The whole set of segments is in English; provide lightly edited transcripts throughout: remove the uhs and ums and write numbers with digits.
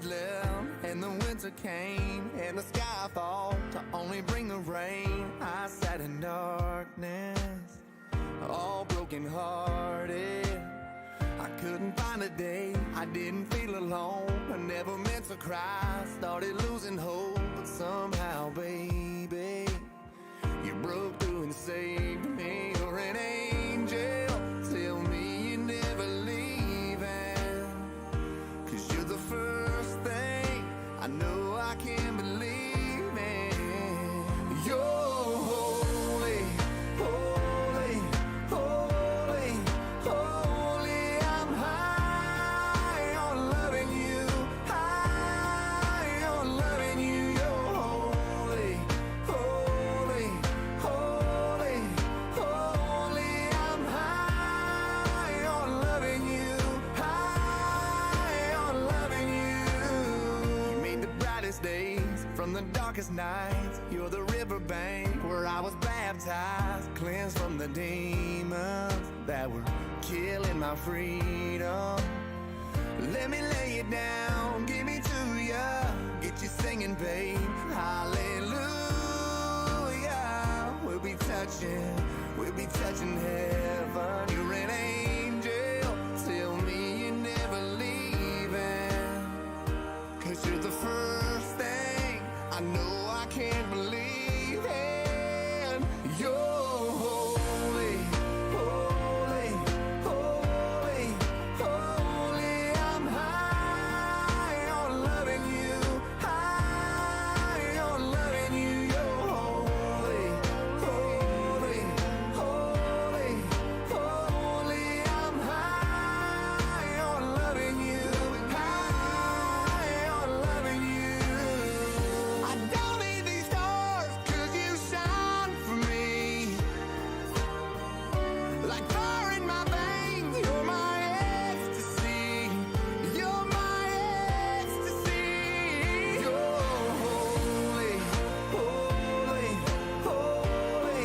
had left and the winter came and the sky thought to only bring the rain. I sat in darkness, all broken hearted. I couldn't find a day, I didn't feel alone. I never meant to cry, started losing hope. But somehow, baby, you broke through and saved me. You're an angel, tell me you're never leaving. 'Cause you're the first thing I know I can believe in. You're holy, holy, holy, holy. I'm high on loving you, high on loving you. You're holy, holy, holy, holy. I'm high on loving you, high on loving you. You made the brightest days from the darkest nights. You're the riverbank where I was baptized, cleansed from the demons that were killing my freedom. Let me lay it down, give me to ya, get you singing, babe. Hallelujah. We'll be touching heaven. You're an angel, tell me you're never leaving. 'Cause you're the first thing I know I can't believe in. You're holy, holy, holy, holy. I'm high on loving you, high on loving you. You're holy, holy, holy, holy. I'm high on loving you, high on loving you. I don't need these stars 'cause you shine for me. Like fire in my veins, you're my ecstasy. You're my ecstasy. You're holy, holy, holy,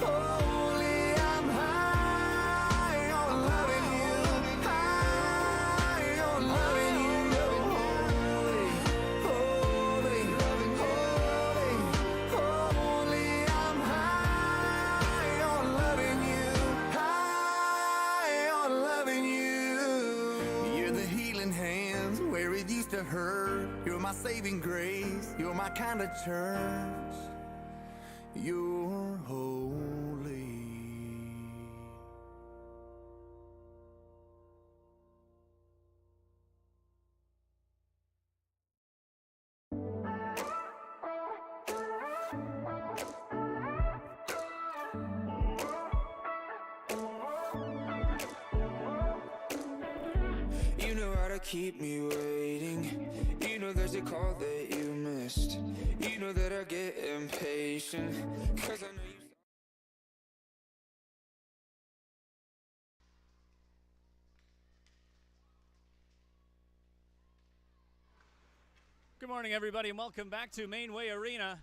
holy. I'm high on loving you, high on loving you. You're holy, holy, holy, holy. I'm high on loving you, high on loving you. You're the healing hands where it used to hurt. You're my saving grace. You're my kind of church. You're holy. You know how to keep me waiting. You know there's a call that you missed. You know that I get impatient, 'cause I know you. Good morning, everybody, and welcome back to Mainway Arena.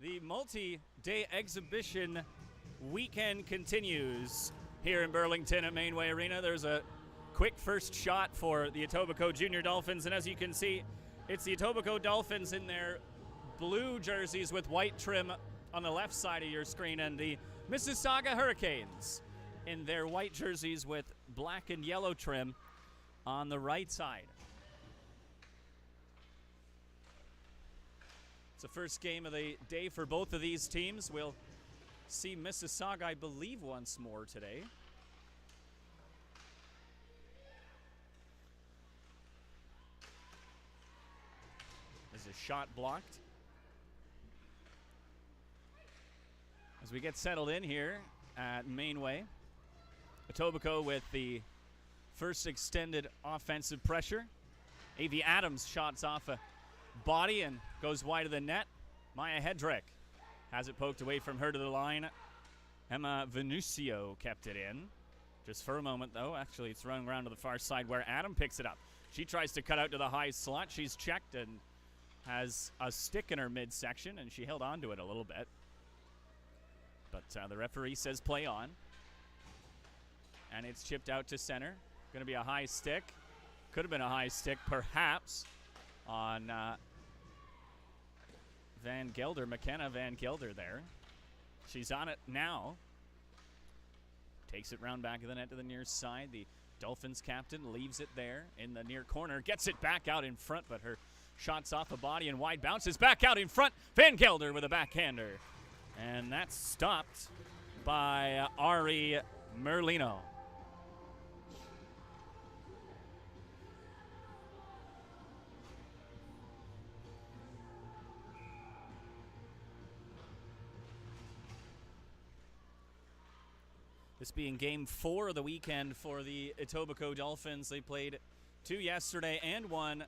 The multi-day exhibition weekend continues here in Burlington at Mainway Arena. There's a quick first shot for the Etobicoke Junior Dolphins, and as you can see, it's the Etobicoke Dolphins in their blue jerseys with white trim on the left side of your screen, and the Mississauga Hurricanes in their white jerseys with black and yellow trim on the right side. It's the first game of the day for both of these teams. We'll see Mississauga, I believe, once more today. There's a shot blocked. As we get settled in here at Mainway, Etobicoke with the first extended offensive pressure. A.V. Adams shots off a body and goes wide of the net. Maya Hedrick has it poked away from her to the line. Emma Venucio kept it in. Just for a moment, though. Actually, it's running around to the far side where Adam picks it up. She tries to cut out to the high slot. She's checked and has a stick in her midsection, and she held on to it a little bit. But the referee says play on. And it's chipped out to center. Going to be a high stick. Could have been a high stick, perhaps. on Van Gelder, McKenna Van Gelder there. She's on it now. Takes it round back of the net to the near side. The Dolphins captain leaves it there in the near corner. Gets it back out in front, but her shot's off the body and wide bounces back out in front. Van Gelder with a backhander. And that's stopped by Ari Merlino. This being game 4 of the weekend for the Etobicoke Dolphins. They played 2 yesterday and 1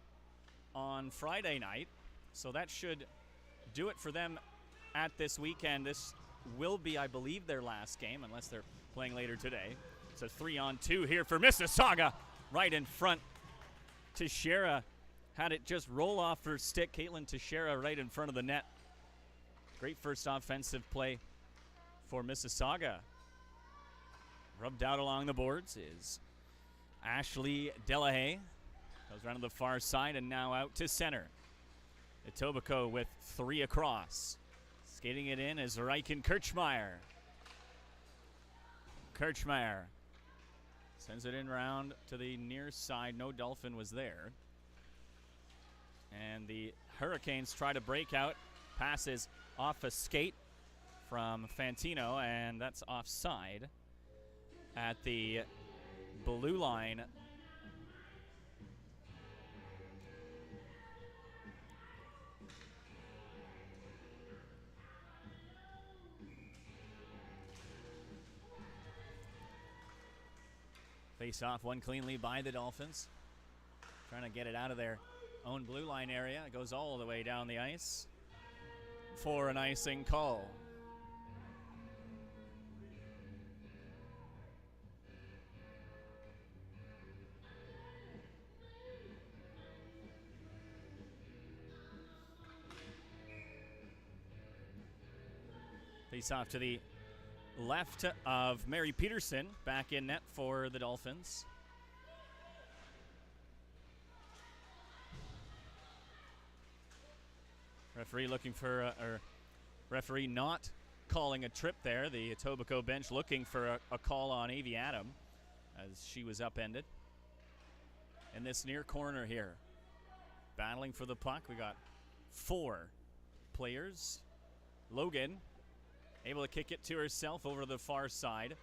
on Friday night. So that should do it for them at this weekend. This will be, I believe, their last game, unless they're playing later today. It's a 3-on-2 here for Mississauga. Right in front. Teixeira had it just roll off her stick. Caitlin Teixeira right in front of the net. Great first offensive play for Mississauga. Rubbed out along the boards is Ashley Delahaye. Goes around to the far side and now out to center. Etobicoke with 3 across. Skating it in is Reichen Kirchmeier. Kirchmeier sends it in round to the near side. No Dolphin was there. And the Hurricanes try to break out. Passes off a skate from Fantino, and that's offside at the blue line. Face off one cleanly by the Dolphins. Trying to get it out of their own blue line area. It goes all the way down the ice for an icing call. Face off to the left of Mary Peterson, back in net for the Dolphins. Referee looking for, or referee not calling a trip there. The Etobicoke bench looking for a call on Avi Adam as she was upended. In this near corner here, battling for the puck, we got 4 players. Logan able to kick it to herself over to the far side.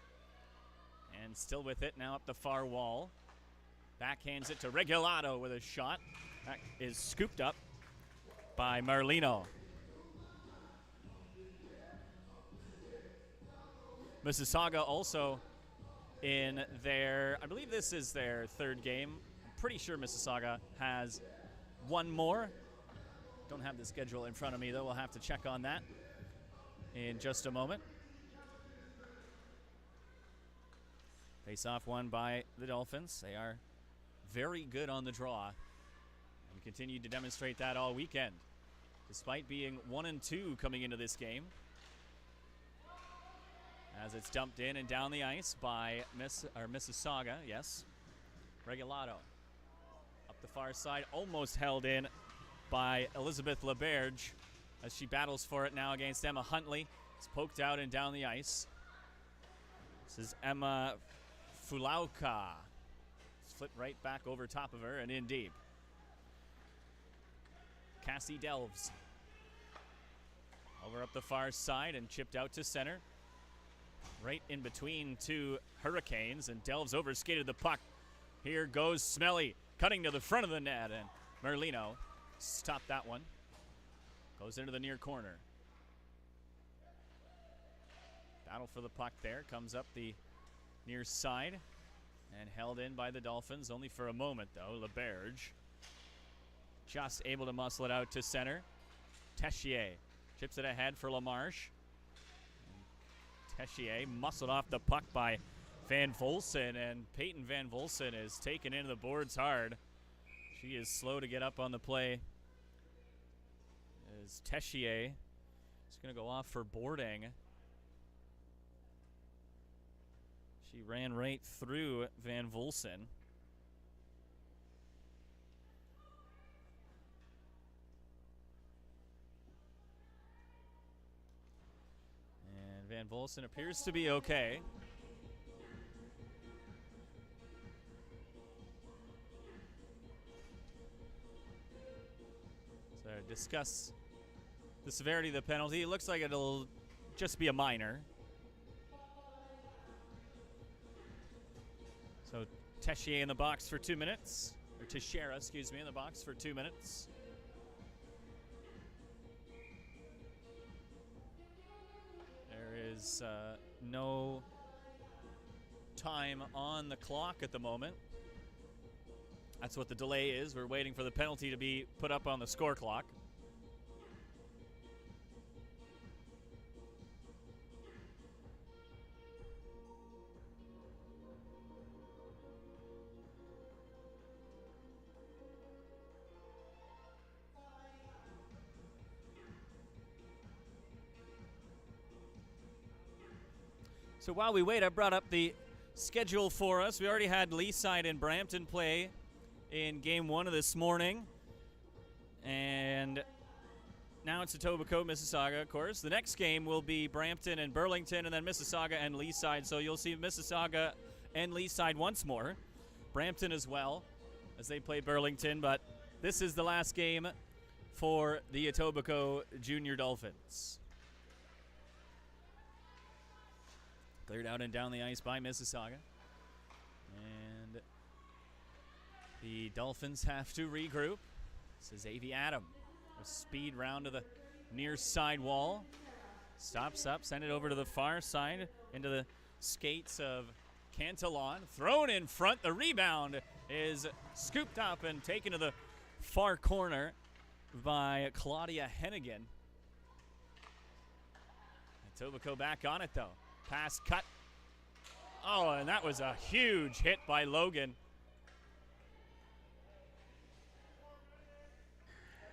And still with it now up the far wall. Backhands it to Regulato with a shot. That is scooped up by Merlino. Mississauga also in their, I believe this is their 3rd game. I'm pretty sure Mississauga has 1 more. Don't have the schedule in front of me though. We'll have to check on that in just a moment. Face off won by the Dolphins. They are very good on the draw and continue to demonstrate that all weekend, despite being 1-2 coming into this game. As it's dumped in and down the ice by Mississauga, yes. Regulato up the far side, almost held in by Elizabeth LeBerge as she battles for it now against Emma Huntley. It's poked out and down the ice. This is Emma Fulauka. It's flipped right back over top of her and in deep. Cassie Delves over up the far side and chipped out to center. Right in between 2 Hurricanes, and Delves overskated the puck. Here goes Smelly, cutting to the front of the net, and Merlino stopped that one. Goes into the near corner. Battle for the puck there. Comes up the near side and held in by the Dolphins, only for a moment though. LeBerge just able to muscle it out to center. Teixeira chips it ahead for LaMarche. Teixeira muscled off the puck by Van Volsen, and Peyton Van Volsen is taken into the boards hard. She is slow to get up on the play. As Teixeira is going to go off for boarding. She ran right through Van Volsen. And Volson appears to be okay. So discuss the severity of the penalty. It looks like it'll just be a minor. So Teixeira in the box for 2 minutes. Or Teixeira, excuse me, in the box for 2 minutes. There is no time on the clock at the moment. That's what the delay is. We're waiting for the penalty to be put up on the score clock. So while we wait, I brought up the schedule for us. We already had Leaside and Brampton play in game 1 of this morning. And now it's Etobicoke, Mississauga, of course. The next game will be Brampton and Burlington, and then Mississauga and Leaside. So you'll see Mississauga and Leaside once more. Brampton as well, as they play Burlington. But this is the last game for the Etobicoke Junior Dolphins. Cleared out and down the ice by Mississauga. And the Dolphins have to regroup. This is Avi Adam with speed round to the near side wall. Stops up, send it over to the far side into the skates of Cantillon. Thrown in front. The rebound is scooped up and taken to the far corner by Claudia Hennigan. Etobicoke back on it though. Pass cut. Oh, and that was a huge hit by Logan.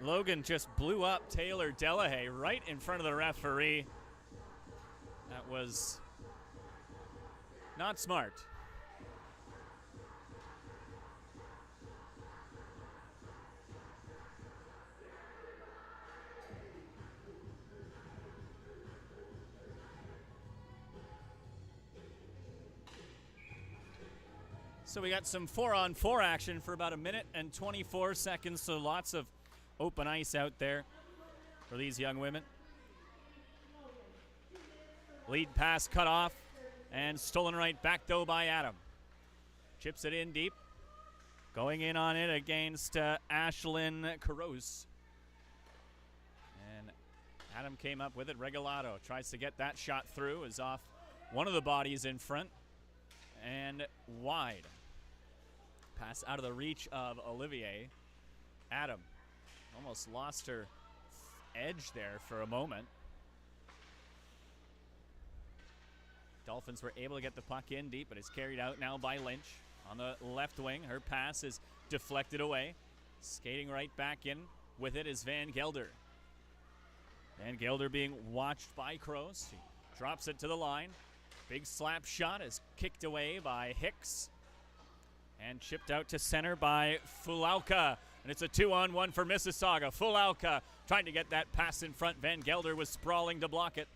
Logan just blew up Taylor Delahaye right in front of the referee. That was not smart. So we got some 4-on-4 action for about 1 minute and 24 seconds, so lots of open ice out there for these young women. Lead pass cut off and stolen right back though by Adam. Chips it in deep. Going in on it against Ashlyn Caros. And Adam came up with it. Regalado tries to get that shot through. Is off one of the bodies in front and wide. Pass out of the reach of Olivier. Adam almost lost her edge there for a moment. Dolphins were able to get the puck in deep, but it's carried out now by Lynch on the left wing. Her pass is deflected away. Skating right back in with it is Van Gelder. Van Gelder being watched by Kroos. He drops it to the line. Big slap shot is kicked away by Hicks. And chipped out to center by Fulauka. And it's a 2-on-1 for Mississauga. Fulauka trying to get that pass in front. Van Gelder was sprawling to block it.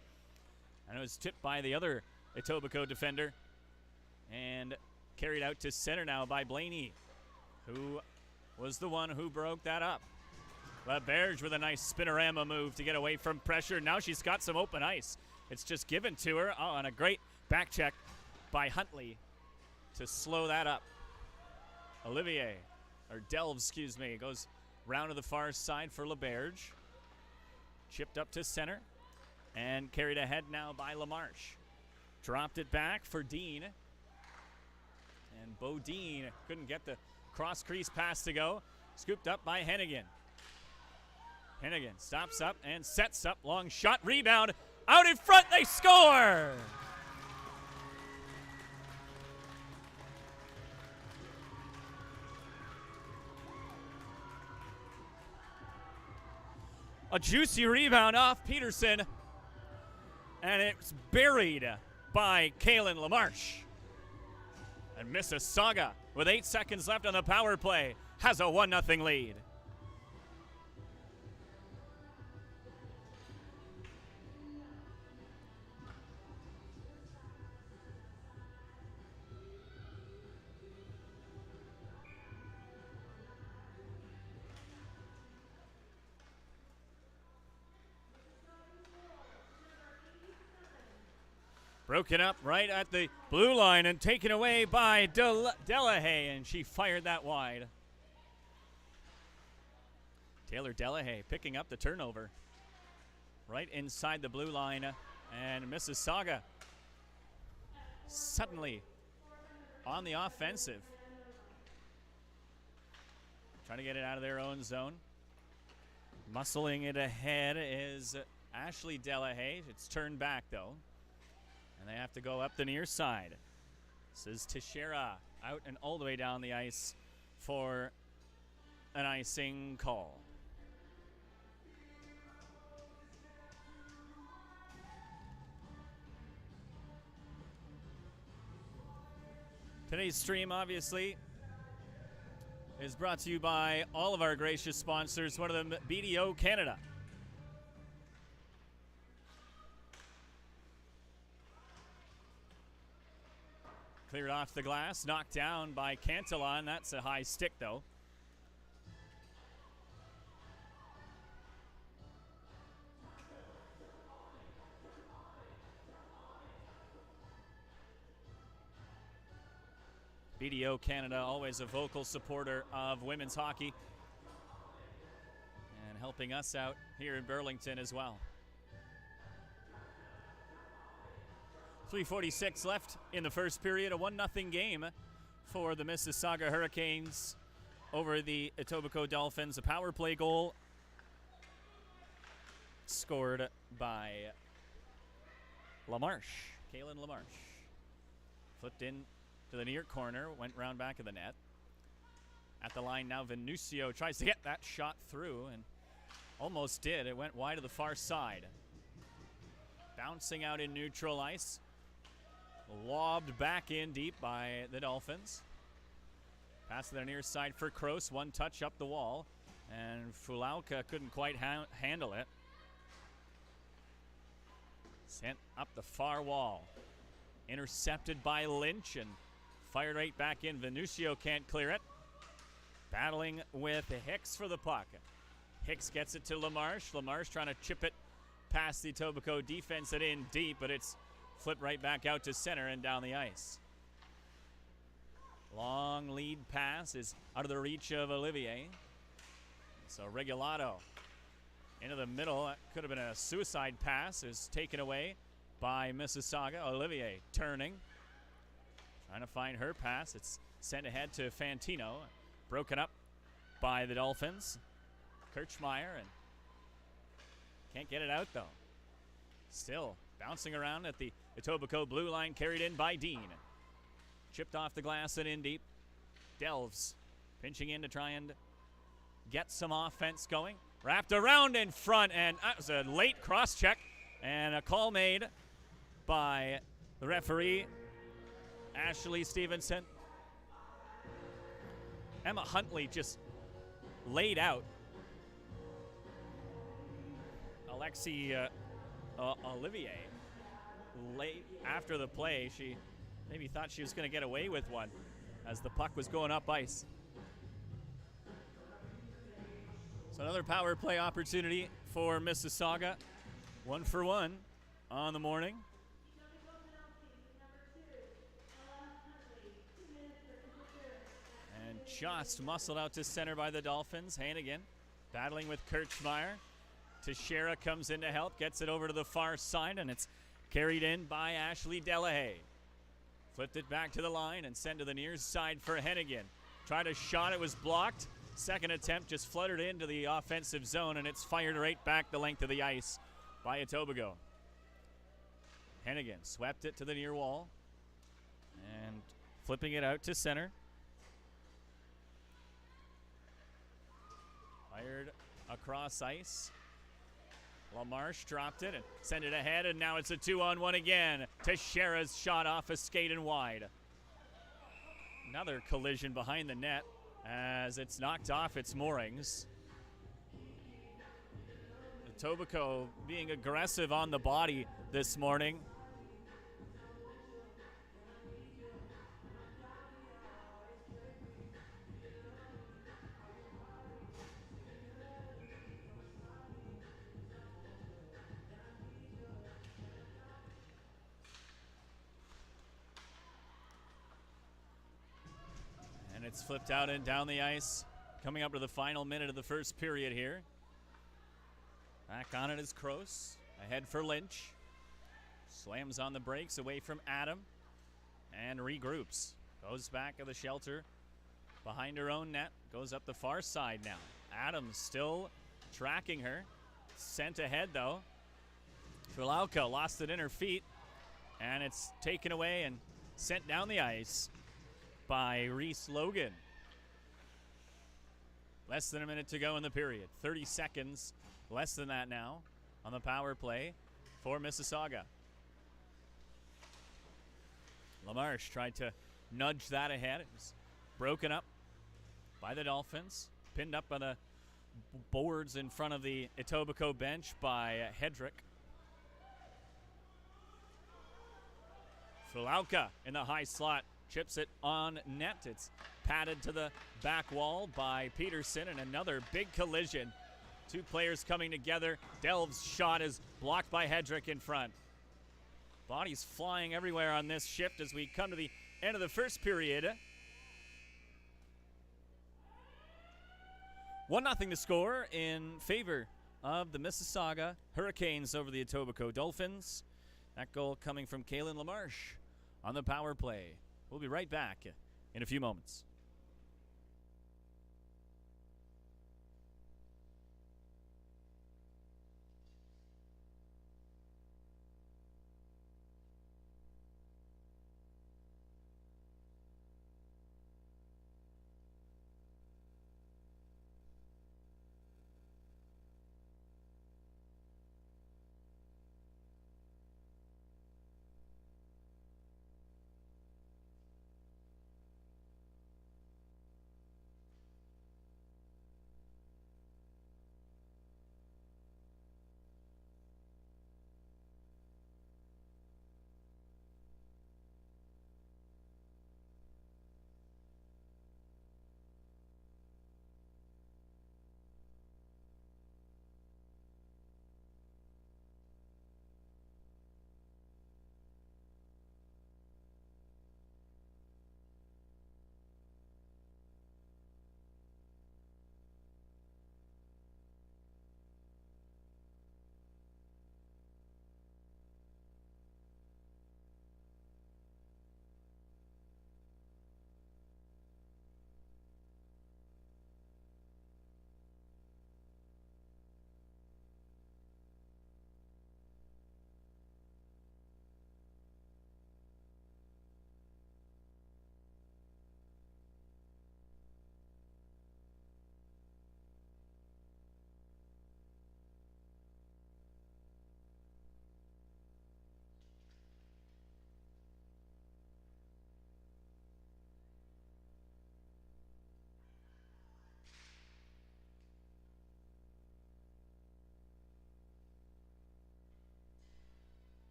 And it was tipped by the other Etobicoke defender. And carried out to center now by Blaney, who was the one who broke that up. LaBerge with a nice spinorama move to get away from pressure. Now she's got some open ice. It's just given to her. Oh, and a great back check by Huntley to slow that up. Olivier, or Delves, excuse me, goes round to the far side for LaBerge. Chipped up to center and carried ahead now by LaMarche. Dropped it back for Dean. And Bodine couldn't get the cross crease pass to go. Scooped up by Hennigan. Hennigan stops up and sets up. Long shot, rebound. Out in front, they score! A juicy rebound off Peterson, and it's buried by Kaylin LaMarche. And Mississauga, with 8 seconds left on the power play, has a 1-0 lead. Broken up right at the blue line and taken away by Delahaye, and she fired that wide. Taylor Delahaye picking up the turnover right inside the blue line, and Mississauga suddenly on the offensive. Trying to get it out of their own zone. Muscling it ahead is Ashley Delahaye. It's turned back, though. And they have to go up the near side. This is Teixeira out and all the way down the ice for an icing call. Today's stream, obviously, is brought to you by all of our gracious sponsors, one of them, BDO Canada. Cleared off the glass, knocked down by Cantillon. That's a high stick, though. BDO Canada, always a vocal supporter of women's hockey and helping us out here in Burlington as well. 3:46 left in the first period, a 1-0 game for the Mississauga Hurricanes over the Etobicoke Dolphins. A power play goal scored by LaMarche, Kaylin LaMarche. Flipped in to the near corner, went round back of the net. At the line now, Venucio tries to get that shot through and almost did. It went wide to the far side. Bouncing out in neutral ice. Lobbed back in deep by the Dolphins. Pass to their near side for Kroos. One touch up the wall. And Fulauka couldn't quite handle it. Sent up the far wall. Intercepted by Lynch and fired right back in. Venucio can't clear it. Battling with Hicks for the puck. Hicks gets it to LaMarche. LaMarche trying to chip it past the Etobicoke defense and in deep, but it's flipped right back out to center and down the ice. Long lead pass is out of the reach of Olivier. So Regulato into the middle. That could have been a suicide pass. Is taken away by Mississauga. Olivier turning. Trying to find her pass. It's sent ahead to Fantino. Broken up by the Dolphins. Kirchmeier, and can't get it out, though. Still bouncing around at the Etobicoke blue line, carried in by Dean. Chipped off the glass and in deep. Delves pinching in to try and get some offense going. Wrapped around in front, and that was a late cross-check, and a call made by the referee, Ashley Stevenson. Emma Huntley just laid out Alexi Olivier. Late after the play, she maybe thought she was going to get away with one as the puck was going up ice. So another power play opportunity for Mississauga. 1-for-1 on the morning. And just muscled out to center by the Dolphins. Hannigan battling with Kirchmeier. Teixeira comes in to help, gets it over to the far side, and it's carried in by Ashley Delahaye. Flipped it back to the line and sent to the near side for Hennigan. Tried a shot, it was blocked. Second attempt just fluttered into the offensive zone, and it's fired right back the length of the ice by Etobicoke. Hennigan swept it to the near wall and flipping it out to center. Fired across ice. LaMarche dropped it and sent it ahead, and now it's a 2-on-1 again. Teixeira's shot off a skate and wide. Another collision behind the net as it's knocked off its moorings. Etobicoke being aggressive on the body this morning. Gets flipped out and down the ice. Coming up to the final minute of the first period here. Back on it is Kroos. Ahead for Lynch. Slams on the brakes away from Adam. And regroups. Goes back of the shelter. Behind her own net. Goes up the far side now. Adams still tracking her. Sent ahead though. Fulauka lost it in her feet. And it's taken away and sent down the ice by Reese Logan. Less than a minute to go in the period. 30 seconds, less than that now, on the power play for Mississauga. LaMarche tried to nudge that ahead. It was broken up by the Dolphins. Pinned up by the boards in front of the Etobicoke bench by Hedrick. Fulauka in the high slot. Chips it on net. It's padded to the back wall by Peterson, and another big collision. Two players coming together. Delve's shot is blocked by Hedrick in front. Bodies flying everywhere on this shift as we come to the end of the first period. 1-0 to score in favor of the Mississauga Hurricanes over the Etobicoke Dolphins. That goal coming from Kaylin LaMarche on the power play. We'll be right back in a few moments.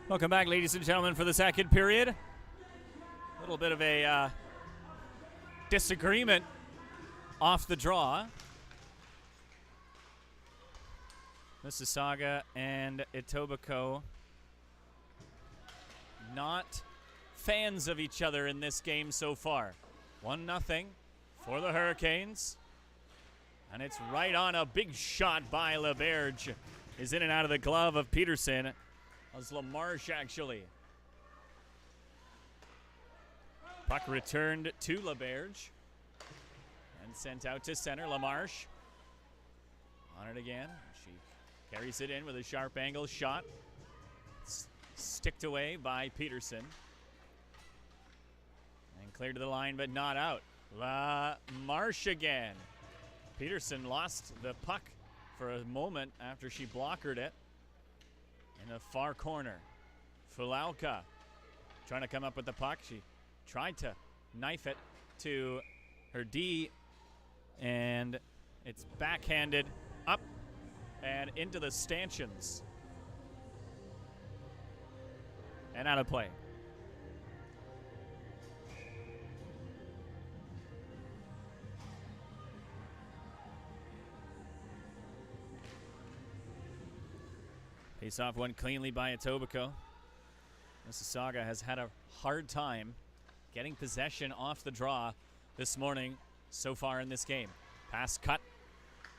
Welcome back, ladies and gentlemen, for the second period. A little bit of a disagreement off the draw. Mississauga and Etobicoke not fans of each other in this game so far. 1-0 for the Hurricanes. And it's right on. A big shot by LaBerge is in and out of the glove of Peterson. That was LaMarche, actually. Puck returned to LaBerge and sent out to center. LaMarche on it again. She carries it in with a sharp angle shot. Sticked away by Peterson. And cleared to the line, but not out. LaMarche again. Peterson lost the puck for a moment after she blockered it in the far corner. Fulauka trying to come up with the puck. She tried to knife it to her D, and it's backhanded up and into the stanchions and out of play. Face-off won cleanly by Etobicoke. Mississauga has had a hard time getting possession off the draw this morning so far in this game. Pass cut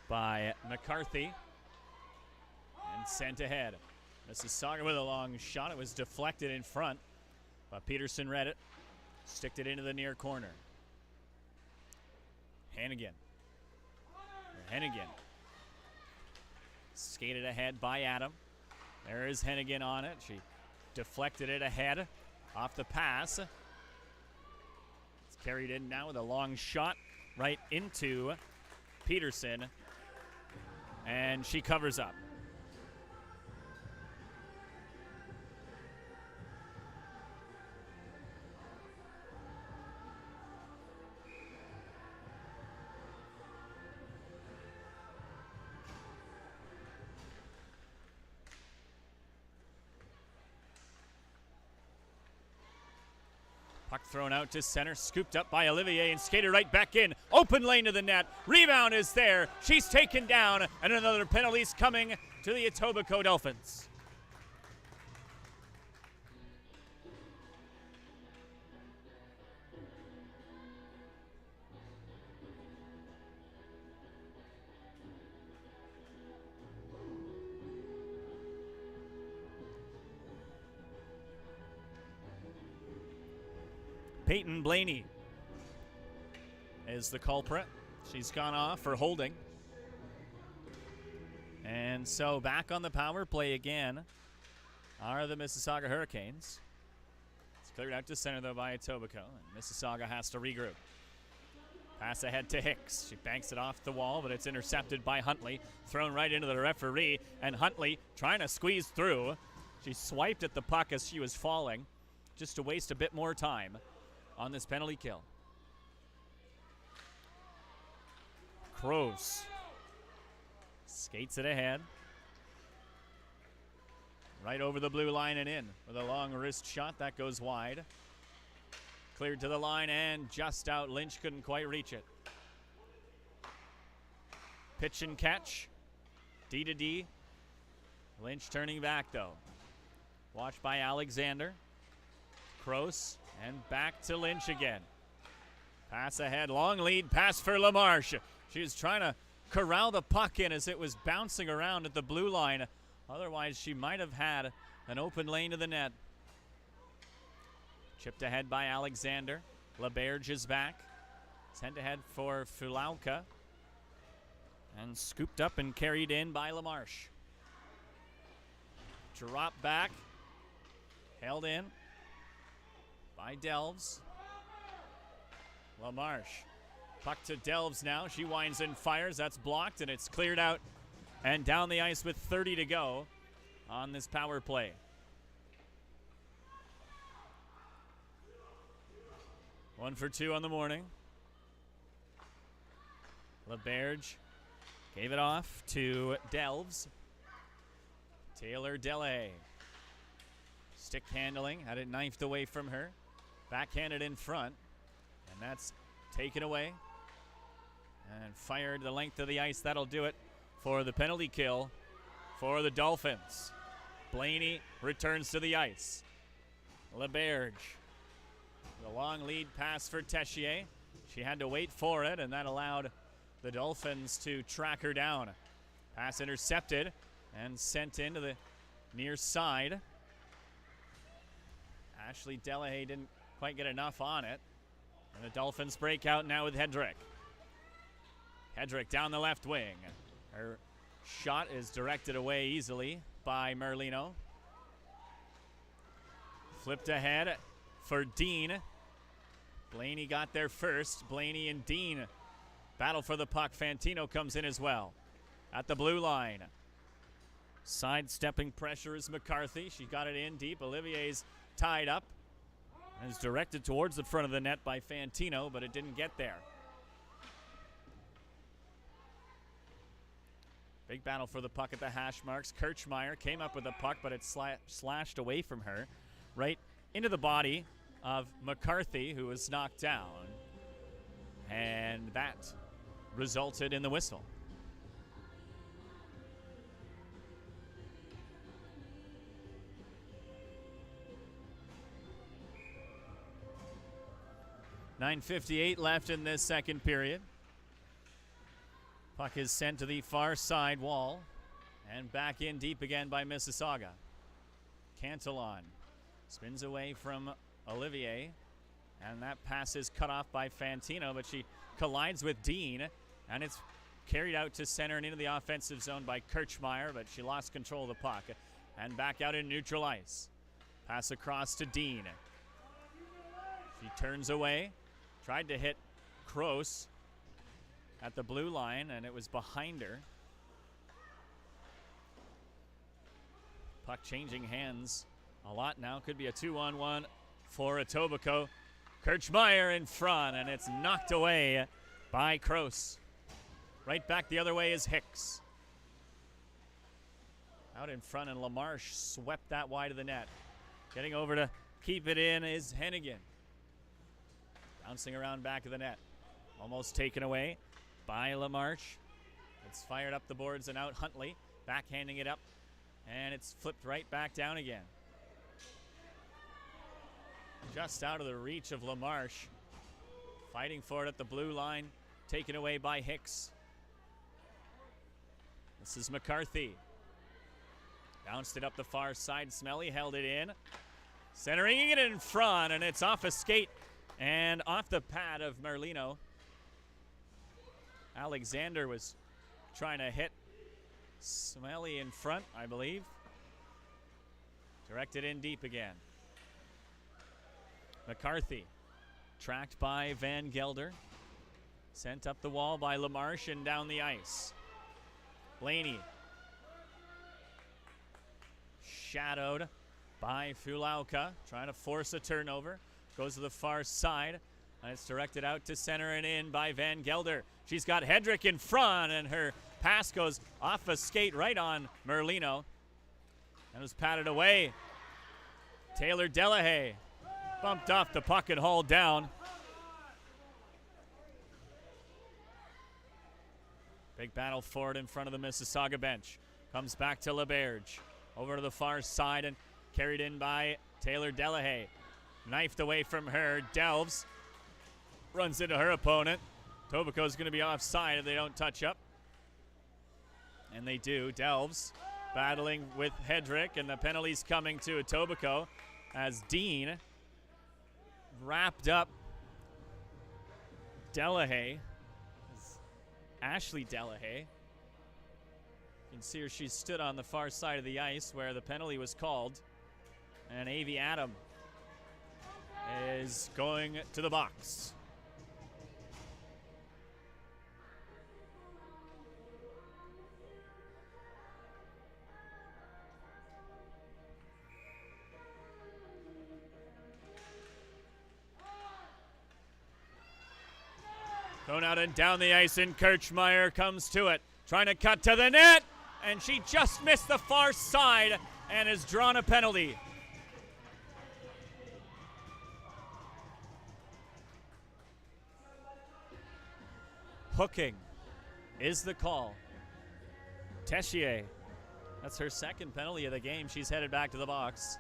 by McCarthy and sent ahead. Mississauga with a long shot. It was deflected in front, but Peterson read it, sticked it into the near corner. Hennigan. Skated ahead by Adam. There is Hennigan on it. She deflected it ahead off the pass. It's carried in now with a long shot right into Peterson, and she covers up. Puck thrown out to center, scooped up by Olivier and skated right back in. Open lane to the net. Rebound is there. She's taken down, and another penalty's coming to the Etobicoke Dolphins. Peyton Blaney is the culprit. She's gone off for holding. And so back on the power play again are the Mississauga Hurricanes. It's cleared out to center, though, by Etobicoke, and Mississauga has to regroup. Pass ahead to Hicks. She banks it off the wall, but it's intercepted by Huntley. Thrown right into the referee, and Huntley trying to squeeze through. She swiped at the puck as she was falling, just to waste a bit more time on this penalty kill. Kroos skates it ahead. Right over the blue line and in with a long wrist shot. That goes wide. Cleared to the line and just out. Lynch couldn't quite reach it. Pitch and catch. D to D. Lynch turning back, though. Watched by Alexander. Kroos. And back to Lynch again. Pass ahead, long lead pass for LaMarche. She was trying to corral the puck in as it was bouncing around at the blue line. Otherwise, she might have had an open lane to the net. Chipped ahead by Alexander. LaBerge is back. Sent ahead for Fulauka. And scooped up and carried in by LaMarche. Drop back. Held in by Delves. LaMarche. Puck to Delves now. She winds and fires. That's blocked, and it's cleared out and down the ice with 30 to go on this power play. One for two on the morning. LaBerge gave it off to Delves. Taylor Delay. Stick handling, had it knifed away from her. Backhanded in front, and that's taken away. And fired the length of the ice. That'll do it for the penalty kill for the Dolphins. Blaney returns to the ice. LaBerge. The long lead pass for Tessier. She had to wait for it, and that allowed the Dolphins to track her down. Pass intercepted and sent into the near side. Ashley Delahaye didn't quite get enough on it. And the Dolphins break out now with Hedrick. Hedrick down the left wing. Her shot is directed away easily by Merlino. Flipped ahead for Dean. Blaney got there first. Blaney and Dean battle for the puck. Fantino comes in as well at the blue line. Sidestepping pressure is McCarthy. She got it in deep. Olivier's tied up. And it's directed towards the front of the net by Fantino, but it didn't get there. Big battle for the puck at the hash marks. Kirchmeier came up with the puck, but it slashed away from her, right into the body of McCarthy, who was knocked down. And that resulted in the whistle. .9:58 left in this second period. Puck is sent to the far side wall and back in deep again by Mississauga. Cantillon spins away from Olivier, and that pass is cut off by Fantino, but she collides with Dean, and it's carried out to center and into the offensive zone by Kirchmeier, but she lost control of the puck. And back out in neutral ice. Pass across to Dean. She turns away. Tried to hit Kroos at the blue line, and it was behind her. Puck changing hands a lot now. Could be a 2-on-1 for Etobicoke. Kirchmeier in front, and it's knocked away by Kroos. Right back the other way is Hicks. Out in front, and LaMarche swept that wide of the net. Getting over to keep it in is Hennigan. Bouncing around back of the net. Almost taken away by LaMarche. It's fired up the boards and out Huntley. Backhanding it up. And it's flipped right back down again. Just out of the reach of LaMarche. Fighting for it at the blue line. Taken away by Hicks. This is McCarthy. Bounced it up the far side. Smelly held it in. Centering it in front, and it's off a skate. And off the pad of Merlino. Alexander was trying to hit Smelly in front, I believe. Directed in deep again. McCarthy, tracked by Van Gelder. Sent up the wall by LaMarche and down the ice. Blaney. Shadowed by Fulauka, trying to force a turnover. Goes to the far side, and it's directed out to center and in by Van Gelder. She's got Hedrick in front, and her pass goes off a skate right on Merlino. And was patted away. Taylor Delahaye bumped off the puck and hauled down. Big battle for it in front of the Mississauga bench. Comes back to LaBerge. Over to the far side and carried in by Taylor Delahaye. Knifed away from her. Delves runs into her opponent. Etobicoke's going to be offside if they don't touch up. And they do. Delves battling with Hedrick, and the penalty's coming to Etobicoke as Dean wrapped up Delahaye. Ashley Delahaye. You can see her. She stood on the far side of the ice where the penalty was called. And Avi Adam is going to the box. Thrown out and down the ice, and Kirchmeier comes to it. Trying to cut to the net, and she just missed the far side and has drawn a penalty. Hooking is the call. Tessier, that's her second penalty of the game. She's headed back to the box.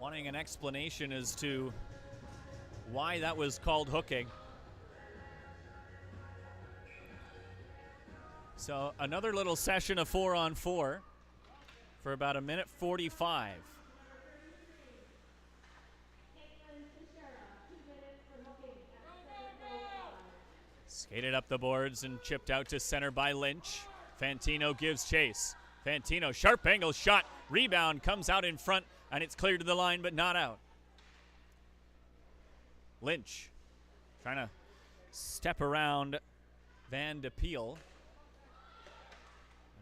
Wanting an explanation as to why that was called hooking. So another little session of 4-on-4 for about 1:45. Skated up the boards and chipped out to center by Lynch. Fantino gives chase. Fantino, sharp angle shot. Rebound comes out in front, and it's cleared to the line, but not out. Lynch trying to step around Van de Peel.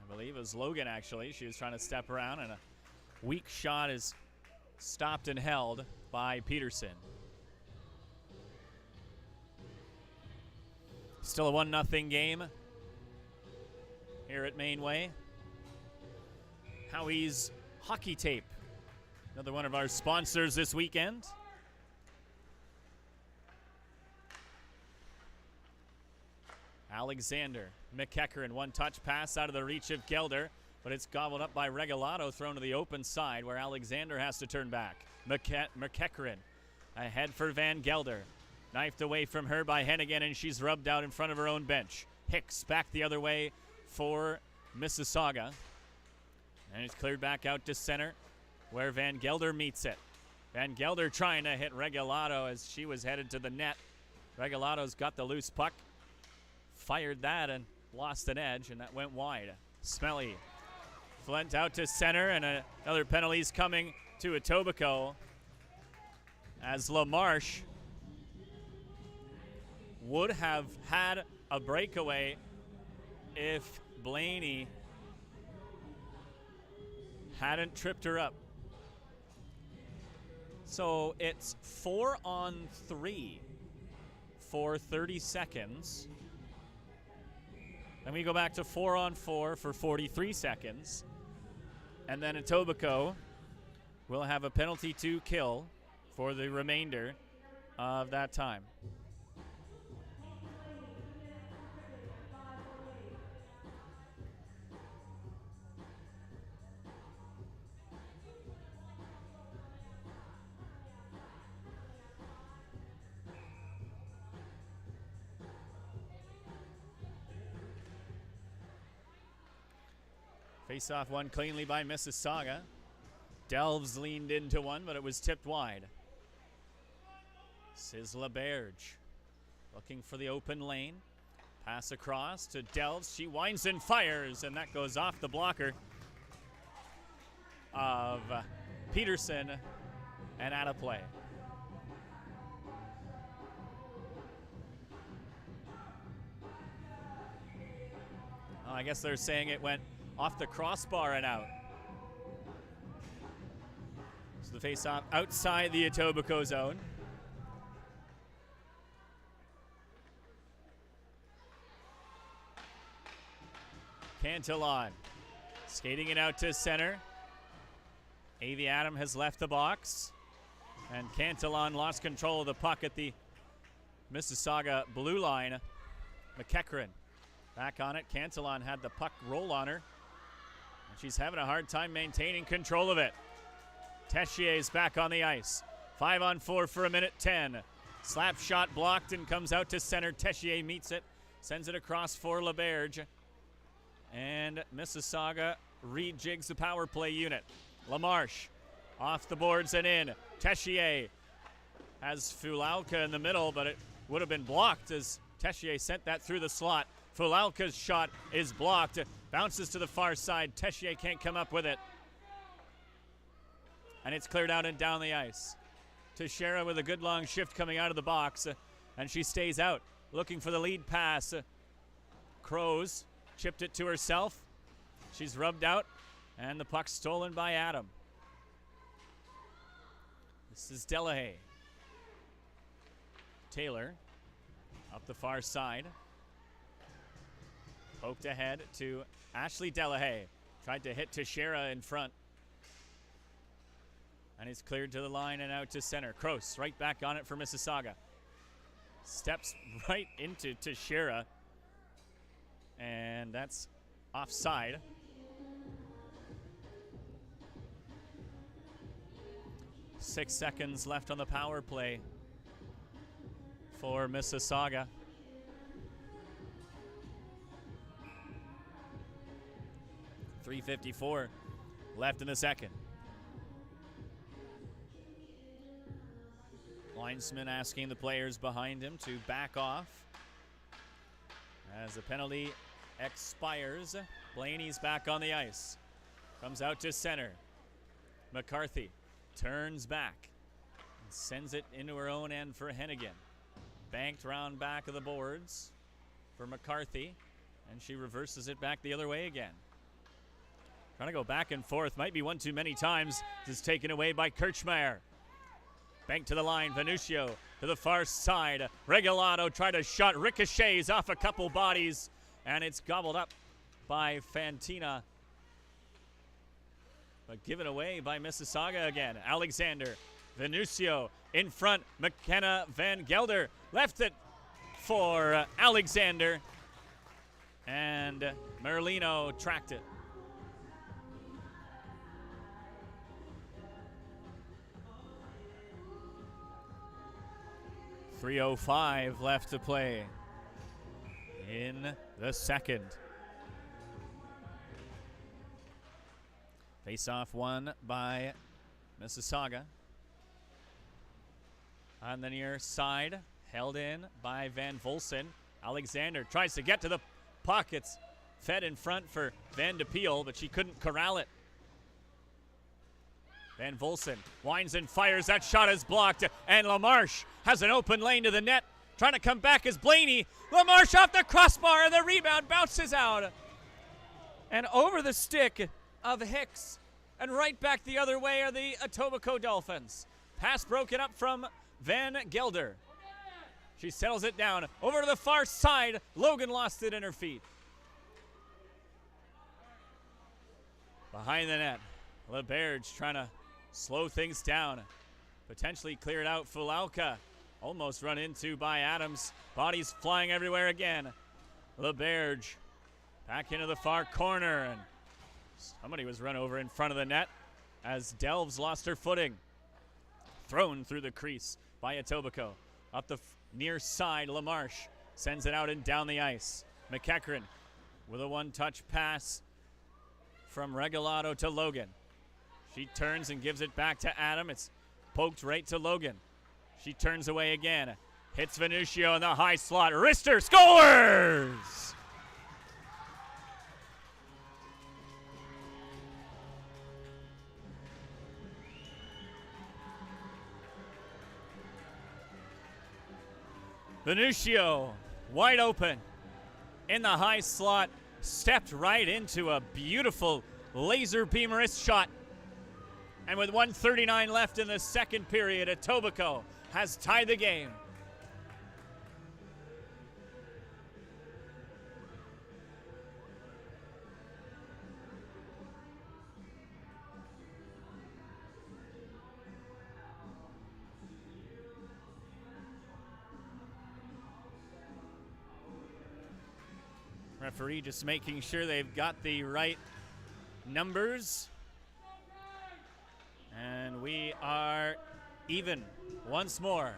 I believe it was Logan, actually. She was trying to step around, and a weak shot is stopped and held by Peterson. Still a 1-0 game here at Mainway. Howie's Hockey Tape, another one of our sponsors this weekend. Alexander McEachern, one-touch pass out of the reach of Gelder, but it's gobbled up by Regalado, thrown to the open side where Alexander has to turn back. McEachern ahead for Van Gelder. Knifed away from her by Hennigan, and she's rubbed out in front of her own bench. Hicks back the other way for Mississauga. And it's cleared back out to center where Van Gelder meets it. Van Gelder trying to hit Regalado as she was headed to the net. Regalado's got the loose puck. Fired that and lost an edge, and that went wide. Smelly. Flint out to center, and another penalty's coming to Etobicoke as LaMarche would have had a breakaway if Blaney hadn't tripped her up. So it's 4-on-3 for 30 seconds. Then we go back to 4-on-4 for 43 seconds. And then Etobicoke will have a penalty to kill for the remainder of that time. Face-off won cleanly by Mississauga. Delves leaned into one, but it was tipped wide. Sizzla Berge looking for the open lane. Pass across to Delves. She winds and fires, and that goes off the blocker of Peterson and out of play. Oh, I guess they're saying it went off the crossbar and out. So the face-off outside the Etobicoke zone. Cantillon skating it out to center. Avi Adam has left the box, and Cantillon lost control of the puck at the Mississauga blue line. McEachern back on it. Cantillon had the puck roll on her, and she's having a hard time maintaining control of it. Tessier's back on the ice. 5-on-4 for a minute 10. Slap shot blocked and comes out to center. Tessier meets it, sends it across for LaBerge. And Mississauga rejigs the power play unit. LaMarche off the boards and in. Tessier has Fulalka in the middle, but it would have been blocked as Tessier sent that through the slot. Fulalka's shot is blocked. Bounces to the far side. Tessier can't come up with it. And it's cleared out and down the ice. Teixeira with a good long shift coming out of the box. And she stays out, looking for the lead pass. Crows chipped it to herself. She's rubbed out, and the puck stolen by Adam. This is Delahaye. Taylor up the far side. Poked ahead to Ashley Delahaye. Tried to hit Teixeira in front. And he's cleared to the line and out to center. Kroos right back on it for Mississauga. Steps right into Teixeira. And that's offside. Six seconds left on the power play for Mississauga. .354 left in the second. Linesman asking the players behind him to back off as the penalty expires. Blaney's back on the ice. Comes out to center. McCarthy turns back and sends it into her own end for Hennigan. Banked round back of the boards for McCarthy, and she reverses it back the other way again. Trying to go back and forth. Might be one too many times. This is taken away by Kirchmeier. Bank to the line. Venuccio to the far side. Regalado tried a shot. Ricochets off a couple bodies. And it's gobbled up by Fantina. But given away by Mississauga again. Alexander. Venuccio in front. McKenna Van Gelder left it for Alexander. And Merlino tracked it. 3:05 left to play in the second. Face-off won by Mississauga. On the near side, held in by Van Volsen. Alexander tries to get to the puck. It's fed in front for Van de Peel, but she couldn't corral it. Van Volsen winds and fires. That shot is blocked. And LaMarche has an open lane to the net. Trying to come back is Blaney. LaMarche off the crossbar. The rebound bounces out. And over the stick of Hicks. And right back the other way are the Etobicoke Dolphins. Pass broken up from Van Gelder. She settles it down. Over to the far side. Logan lost it in her feet. Behind the net. LeBerge trying to slow things down. Potentially cleared out. Fulauka almost run into by Adams. Bodies flying everywhere again. LeBerge back into the far corner. And somebody was run over in front of the net as Delves lost her footing. Thrown through the crease by Etobicoke. Up the near side, LaMarche sends it out and down the ice. McEachran with a one-touch pass from Regalado to Logan. She turns and gives it back to Adam. It's poked right to Logan. She turns away again. Hits Venuccio in the high slot. Wrister scores! Venuccio wide open in the high slot. Stepped right into a beautiful laser beam wrist shot. And with 1:39 left in the second period, Etobicoke has tied the game. Referee just making sure they've got the right numbers. And we are even once more.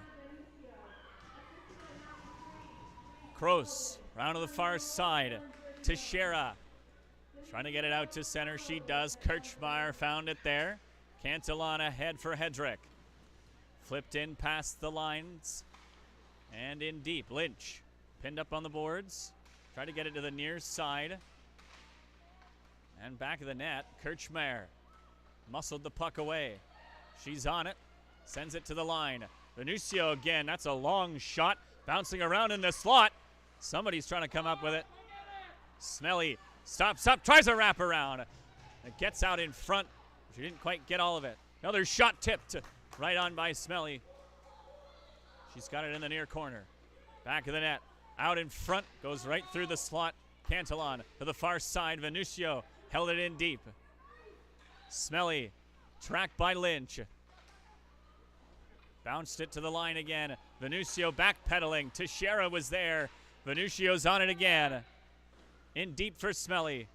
Kroos, round to the far side. Teixeira trying to get it out to center. She does. Kirchmeier found it there. Cantillon ahead for Hedrick. Flipped in past the lines. And in deep. Lynch pinned up on the boards. Tried to get it to the near side. And back of the net, Kirchmeier muscled the puck away. She's on it. Sends it to the line. Venuccio again. That's a long shot. Bouncing around in the slot. Somebody's trying to come up with it. Smelly stops up. Tries a wraparound. It gets out in front. She didn't quite get all of it. Another shot tipped. Right on by Smelly. She's got it in the near corner. Back of the net. Out in front. Goes right through the slot. Cantillon to the far side. Venuccio held it in deep. Smelly tracked by Lynch. Bounced it to the line again. Venuccio backpedaling. Teixeira was there. Venuccio's on it again. In deep for Smelly.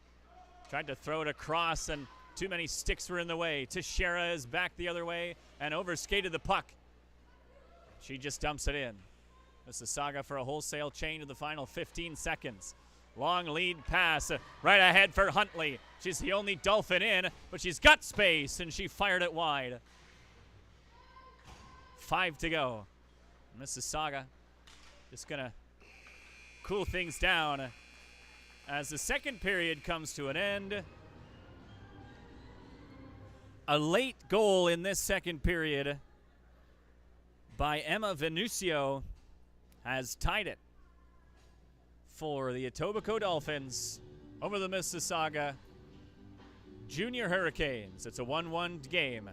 Tried to throw it across and too many sticks were in the way. Teixeira is back the other way and overskated the puck. She just dumps it in. Mississauga for a wholesale change in the final 15 seconds. Long lead pass right ahead for Huntley. She's the only Dolphin in, but she's got space, and she fired it wide. 5 to go. Mississauga just going to cool things down as the second period comes to an end. A late goal in this second period by Emma Venuccio has tied it for the Etobicoke Dolphins over the Mississauga Junior Hurricanes. It's a 1-1 game.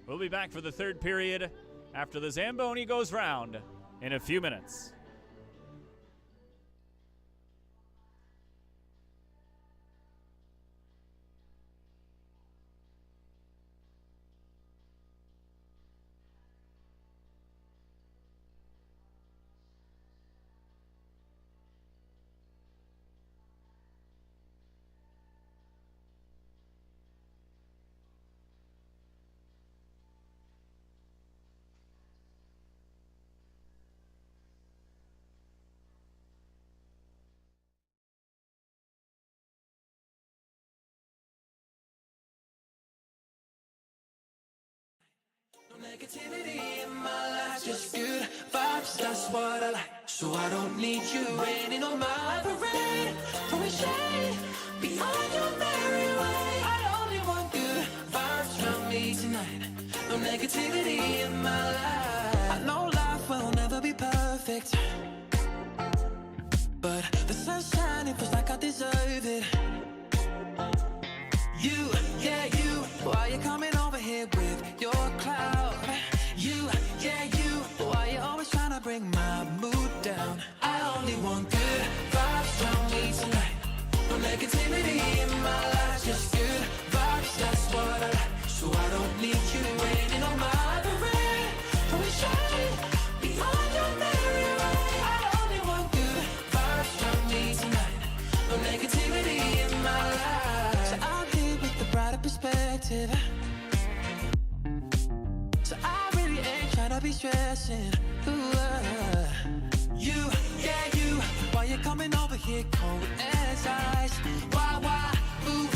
We'll be back for the third period after the Zamboni goes round in a few minutes. Negativity in my life, just good vibes, that's what I like. So I don't need you raining on my parade. Throwing shade beyond your merry way. I only want good vibes from me tonight. No negativity in my life. I know life will never be perfect, but the sunshine, it feels like I deserve it. You, yeah, you, why you coming over here with your cloud? You, yeah, you, why you always trying to bring my mood down? I only want good vibes from me tonight. No negativity in my life, just good vibes, that's what I like. So I don't need you raining on my parade. Throwing shade beyond your merry way. I only want good vibes from me tonight. No negativity in my life. So I'm here with the brighter perspective. So I really ain't tryna be stressing. Ooh, you, yeah, you, why you coming over here cold as ice? Why, ooh,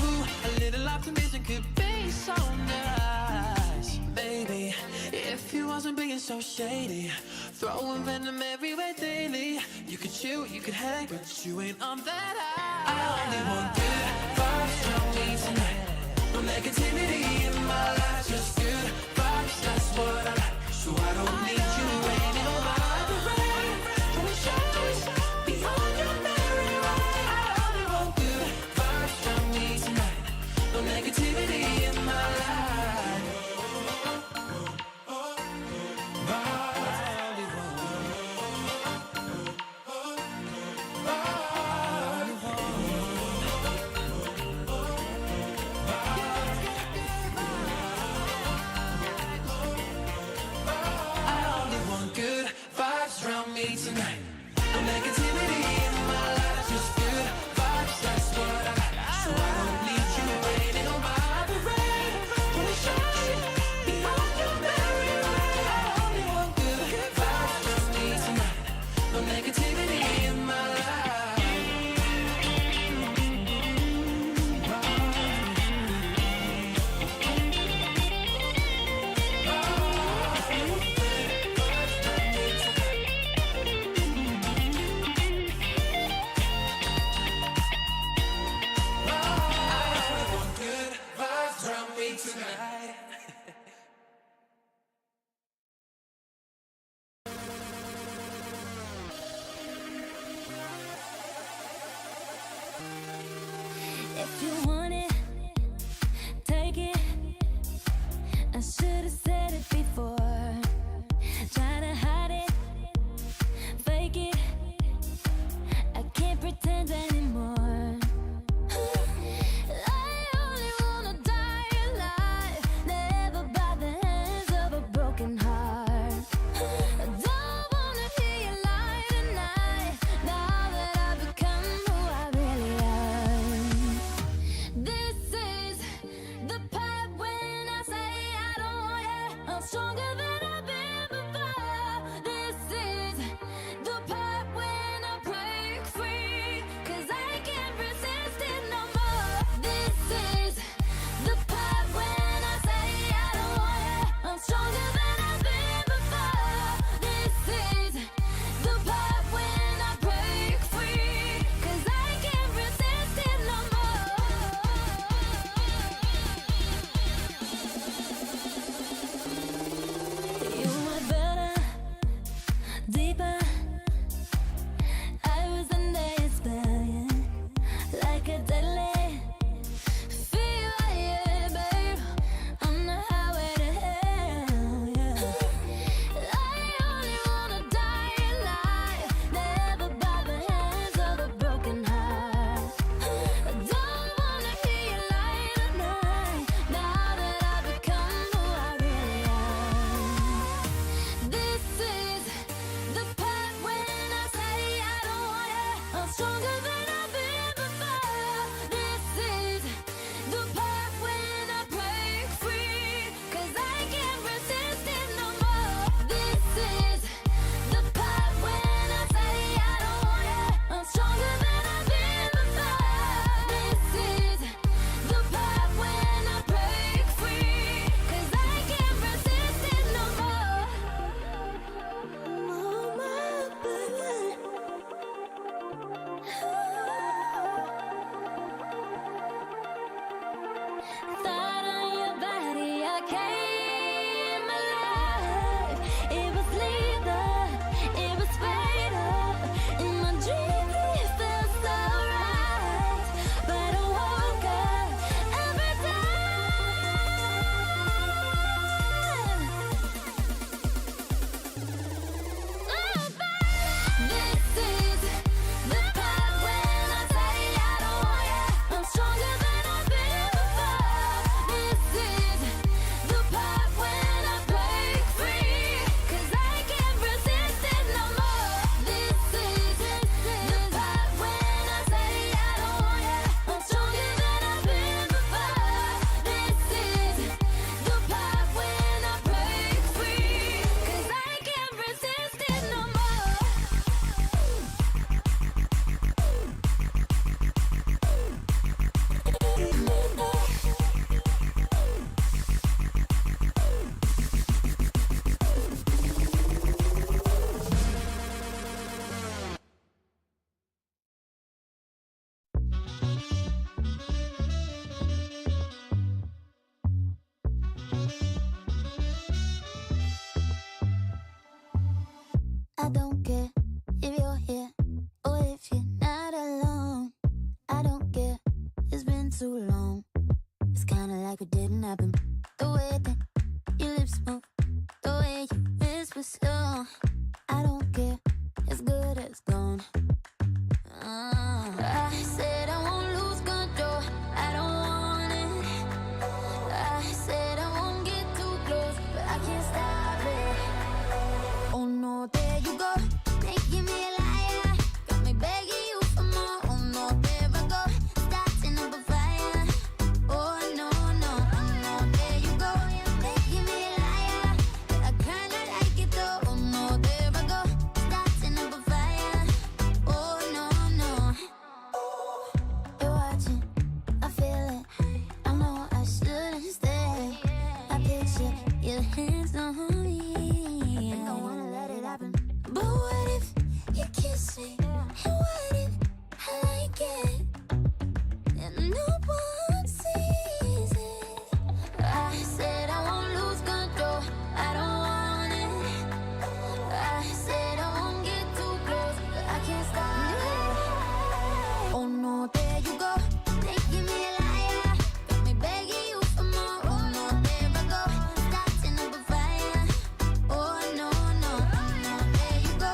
a little optimism could be so nice. Baby, if you wasn't being so shady, throwing venom everywhere daily. You could chill, you could hang, but you ain't on that high. I only want good vibes from me tonight. No negativity in my life, just good vibes, that's what I like. So I don't need you raining on my parade. Throwing shades beyond your merry way. I only want good vibes from me tonight. No negativity in my life. Around me tonight. No negativity in my life, just good vibes, that's what I like. So I don't need you raining on my parade. Throwing shade beyond your merry way. I only want good vibes from me tonight. No negativity in my life. If you want it, take it. I should have said it before. Try to hide it, fake it. I can't pretend anymore. I only wanna die alive, never by the hands of a broken heart. I don't wanna hear you lie tonight, now that I've become who I really am. too long. It's kinda like it didn't happen. The way that your lips move, the way you whisper slow. I don't care, it's good as gone. I said I won't lose control, I don't want it. I said I won't get too close, but I can't stop it. Oh no, there you go, making me a liar. Got me begging you for more. Oh no, there I go, starting up a fire. Oh no, no, oh no, there you go, making me a liar. But I kinda like it though. Oh no, there I go, starting up a fire. Oh no, no. You're watching, I feel it. I know I shouldn't stay. I picture your hands on me. I don't wanna let it happen. But what if you kiss me? And what if I like it? And no one sees it. I said I won't lose control, I don't want it. I said I won't get too close, but I can't stop it. Oh no, there you go, making me a liar. Got me begging you for more. Oh no, there I go, starting up a fire. Oh no, no, oh no, there you go,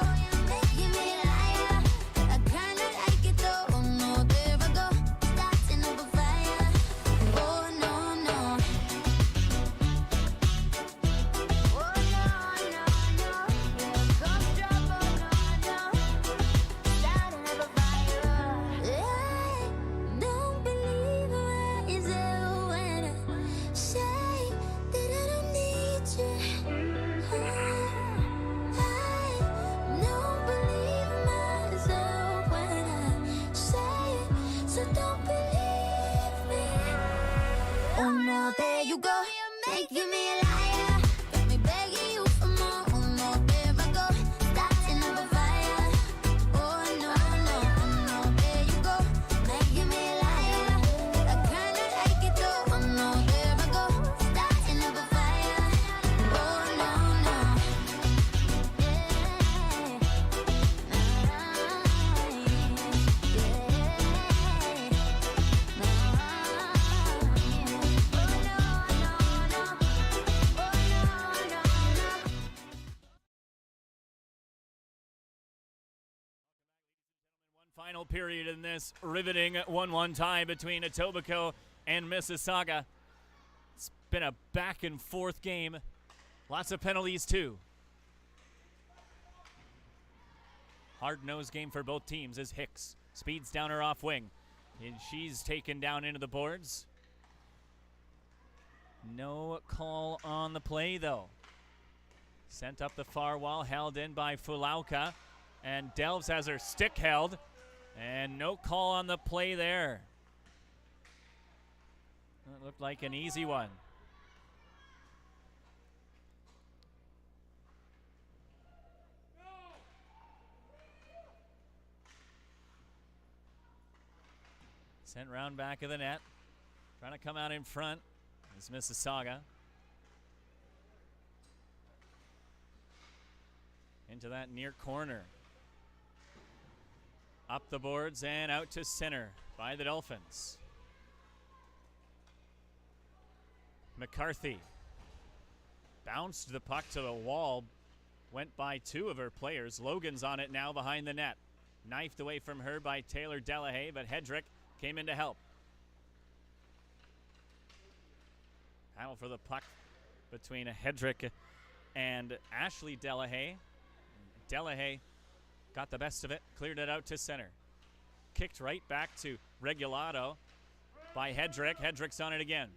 making me a liar. But I kinda like it though. Oh no, there I go, starting up a fire. Oh no, no. Oh no, no, no. Here comes trouble. No, no. Starting up a fire. I don't believe myself when I say that I don't need you. I don't believe myself when I say it, so don't believe me. Oh no, there you go, making me a liar. Got me begging you for more. Oh no, there I go, starting up a fire. Oh no, no, oh no, there you go, making me a liar. But I kinda like it though. Oh no, there I go, starting up a fire. Oh no, no. One final period in this riveting 1-1 tie between Etobicoke and Mississauga. It's been a back and forth game. Lots of penalties too. Hard-nosed game for both teams as Hicks speeds down her off wing. And she's taken down into the boards. No call on the play though. Sent up the far wall, held in by Fulauka. And Delves has her stick held. And no call on the play there. That looked like an easy one. Sent round back of the net. Trying to come out in front is Mississauga. Into that near corner. Up the boards and out to center by the Dolphins. McCarthy bounced the puck to the wall, went by two of her players. Logan's on it now behind the net. Knifed away from her by Taylor Delahaye, but Hedrick came in to help. Battle for the puck between Hedrick and Ashley Delahaye. Delahaye got the best of it, cleared it out to center. Kicked right back to Regulato by Hedrick. Hedrick's on it again.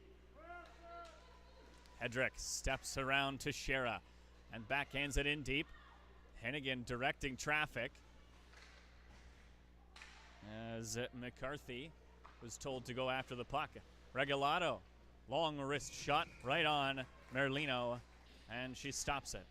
Hedrick steps around to Shera and backhands it in deep. Hennigan directing traffic as McCarthy was told to go after the puck. Regulato, long wrist shot right on Merlino, and she stops it.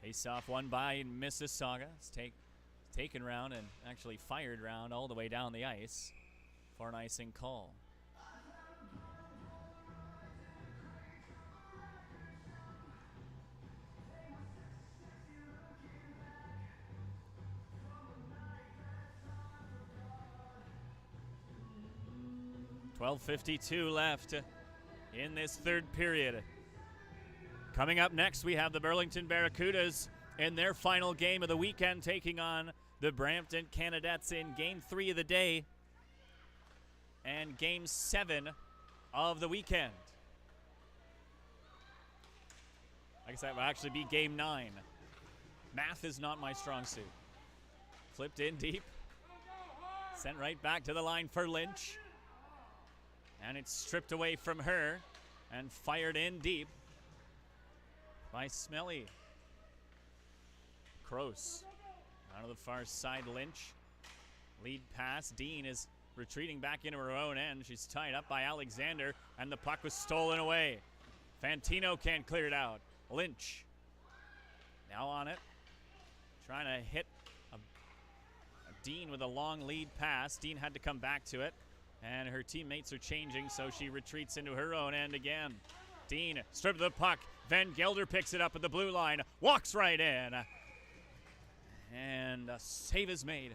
Face off one by Mississauga. It's taken round and actually fired round all the way down the ice for an icing call. .52 left in this third period. Coming up next, we have the Burlington Barracudas in their final game of the weekend, taking on the Brampton Canadettes in Game 3 of the day and Game 7 of the weekend. I guess that would actually be Game 9. Math is not my strong suit. Flipped in deep. Sent right back to the line for Lynch. And it's stripped away from her and fired in deep by Smelly. Kroos out of the far side. Lynch. Lead pass. Dean is retreating back into her own end. She's tied up by Alexander, and the puck was stolen away. Fantino can't clear it out. Lynch now on it. Trying to hit a Dean with a long lead pass. Dean had to come back to it. And her teammates are changing, so she retreats into her own end again. Dean stripped the puck. Van Gelder picks it up at the blue line. Walks right in. And a save is made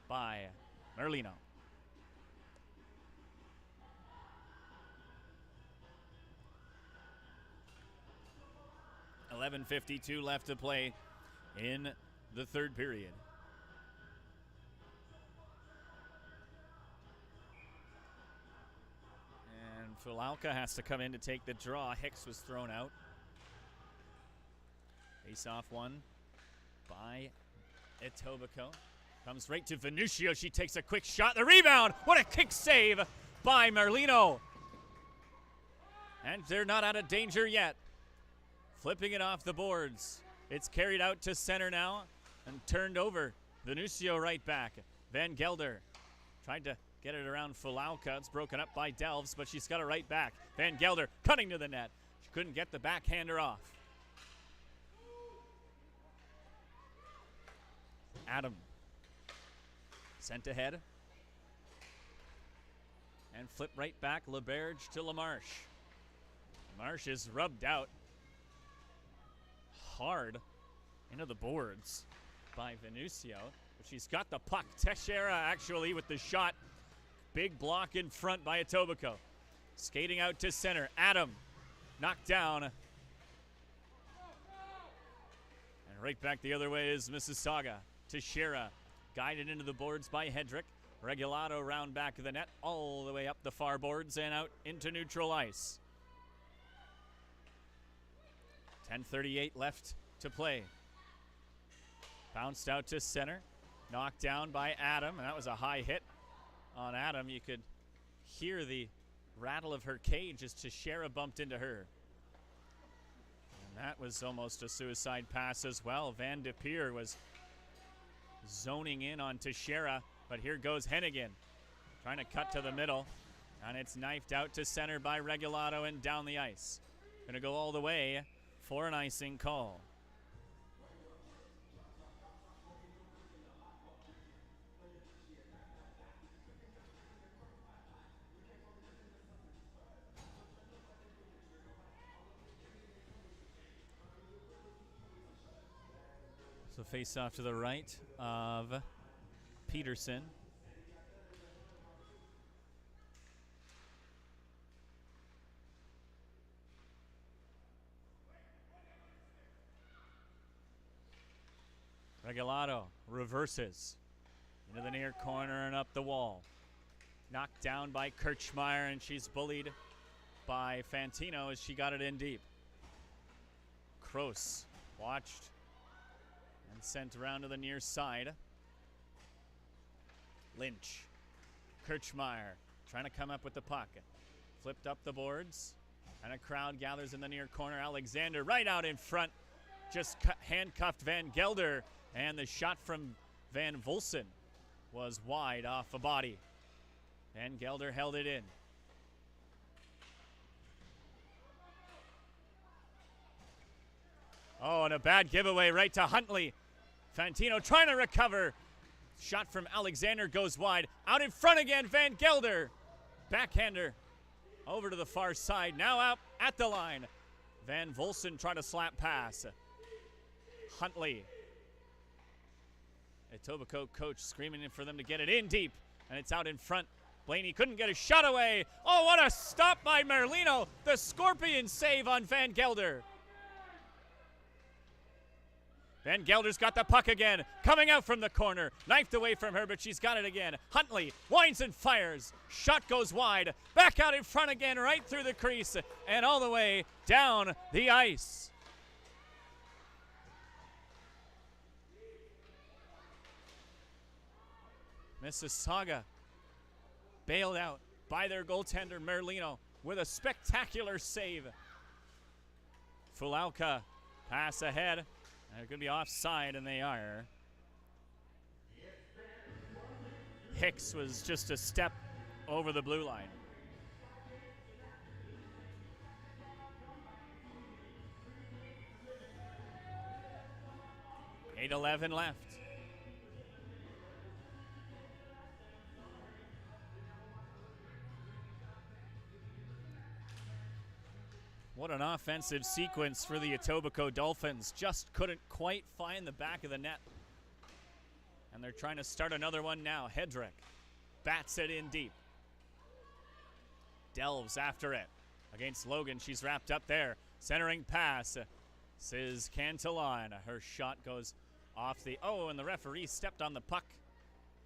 by Merlino. .52 left to play in the third period. Fulauka has to come in to take the draw. Hicks was thrown out. Face-off one by Etobicoke. Comes right to Venuccio. She takes a quick shot. The rebound. What a kick save by Merlino. And they're not out of danger yet. Flipping it off the boards. It's carried out to center now and turned over. Venuccio right back. Van Gelder tried to get it around Fulauka. It's broken up by Delves, but she's got it right back. Van Gelder cutting to the net. She couldn't get the backhander off. Adam sent ahead. And flip right back. LeBerge to LaMarche. LaMarche is rubbed out hard into the boards by Venuccio. But she's got the puck. Teixeira actually with the shot. Big block in front by Etobicoke. Skating out to center. Adam knocked down. And right back the other way is Mississauga. Teixeira guided into the boards by Hedrick. Regulado round back of the net all the way up the far boards and out into neutral ice. 10:38 left to play. Bounced out to center. Knocked down by Adam, and that was a high hit on Adam. You could hear the rattle of her cage as Teixeira bumped into her. And that was almost a suicide pass as well. Van de Peer was zoning in on Teixeira, but here goes Hennigan trying to cut to the middle, and it's knifed out to center by Regulado and down the ice. Gonna go all the way for an icing call. So face off to the right of Peterson. Regulado reverses into the near corner and up the wall. Knocked down by Kirchmeier, and she's bullied by Fantino as she got it in deep. Kroos watched and sent around to the near side. Lynch. Kirchmeier trying to come up with the puck. Flipped up the boards, and a crowd gathers in the near corner. Alexander right out in front. Just handcuffed Van Gelder, and the shot from Van Volsen was wide off a body. Van Gelder held it in. Oh, and a bad giveaway right to Huntley. Fantino trying to recover. Shot from Alexander goes wide. Out in front again, Van Gelder. Backhander over to the far side. Now out at the line. Van Volsen trying to slap pass. Huntley. Etobicoke coach screaming for them to get it in deep. And it's out in front. Blaney couldn't get a shot away. Oh, what a stop by Merlino. The Scorpion save on Van Gelder. Van Gelder's got the puck again. Coming out from the corner. Knifed away from her, but she's got it again. Huntley winds and fires. Shot goes wide. Back out in front again, right through the crease. And all the way down the ice. Mississauga bailed out by their goaltender Merlino with a spectacular save. Fulauka pass ahead. They're going to be offside, and they are. Hicks was just a step over the blue line. .8:11 left. What an offensive sequence for the Etobicoke Dolphins. Just couldn't quite find the back of the net. And they're trying to start another one now. Hedrick bats it in deep. Delves after it against Logan. She's wrapped up there. Centering pass. This is Cantillon. Her shot goes off the... Oh, and the referee stepped on the puck.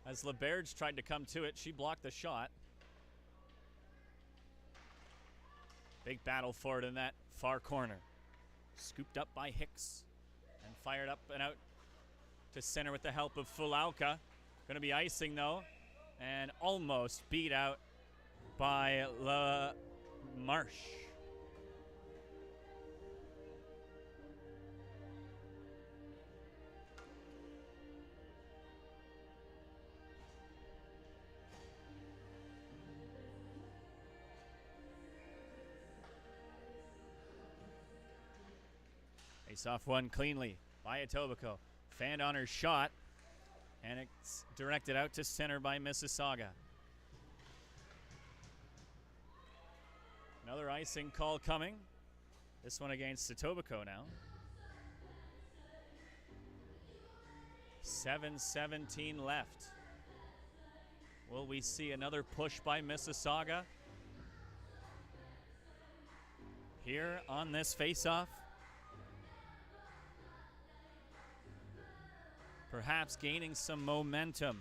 As LeBerge tried to come to it, she blocked the shot. Big battle for it in that far corner. Scooped up by Hicks and fired up and out to center with the help of Fulauka. Going to be icing though, and almost beat out by La Marche. Face off one cleanly by Etobicoke. Fanned on her shot, and it's directed out to center by Mississauga. Another icing call coming. This one against Etobicoke now. 7:17 left. Will we see another push by Mississauga here on this face-off? Perhaps gaining some momentum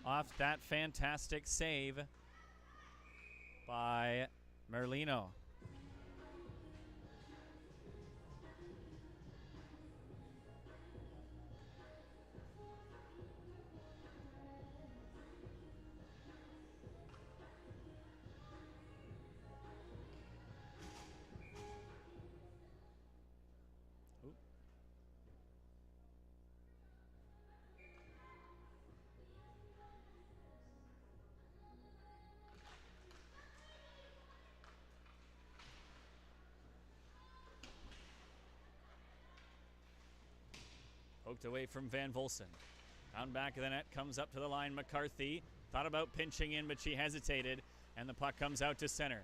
off that fantastic save by Merlino. Poked away from Van Volsen. Down back of the net, comes up to the line. McCarthy thought about pinching in, but she hesitated, and the puck comes out to center.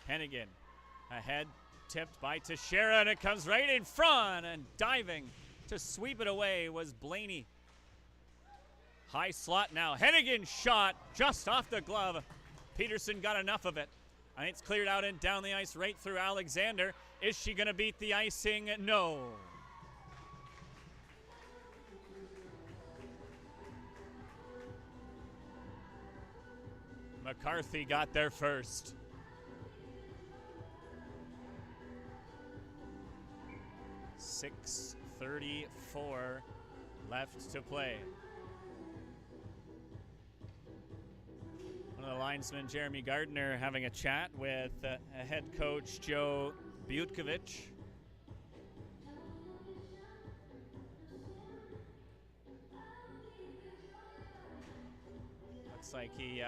Hennigan ahead, tipped by Teixeira, and it comes right in front, and diving to sweep it away was Blaney. High slot now. Hennigan shot just off the glove. Peterson got enough of it, and it's cleared out and down the ice right through Alexander. Is she going to beat the icing? No. McCarthy got there first. .6:34 left to play. One of the linesmen, Jeremy Gardner, having a chat with head coach Joe Butkovich. Looks like he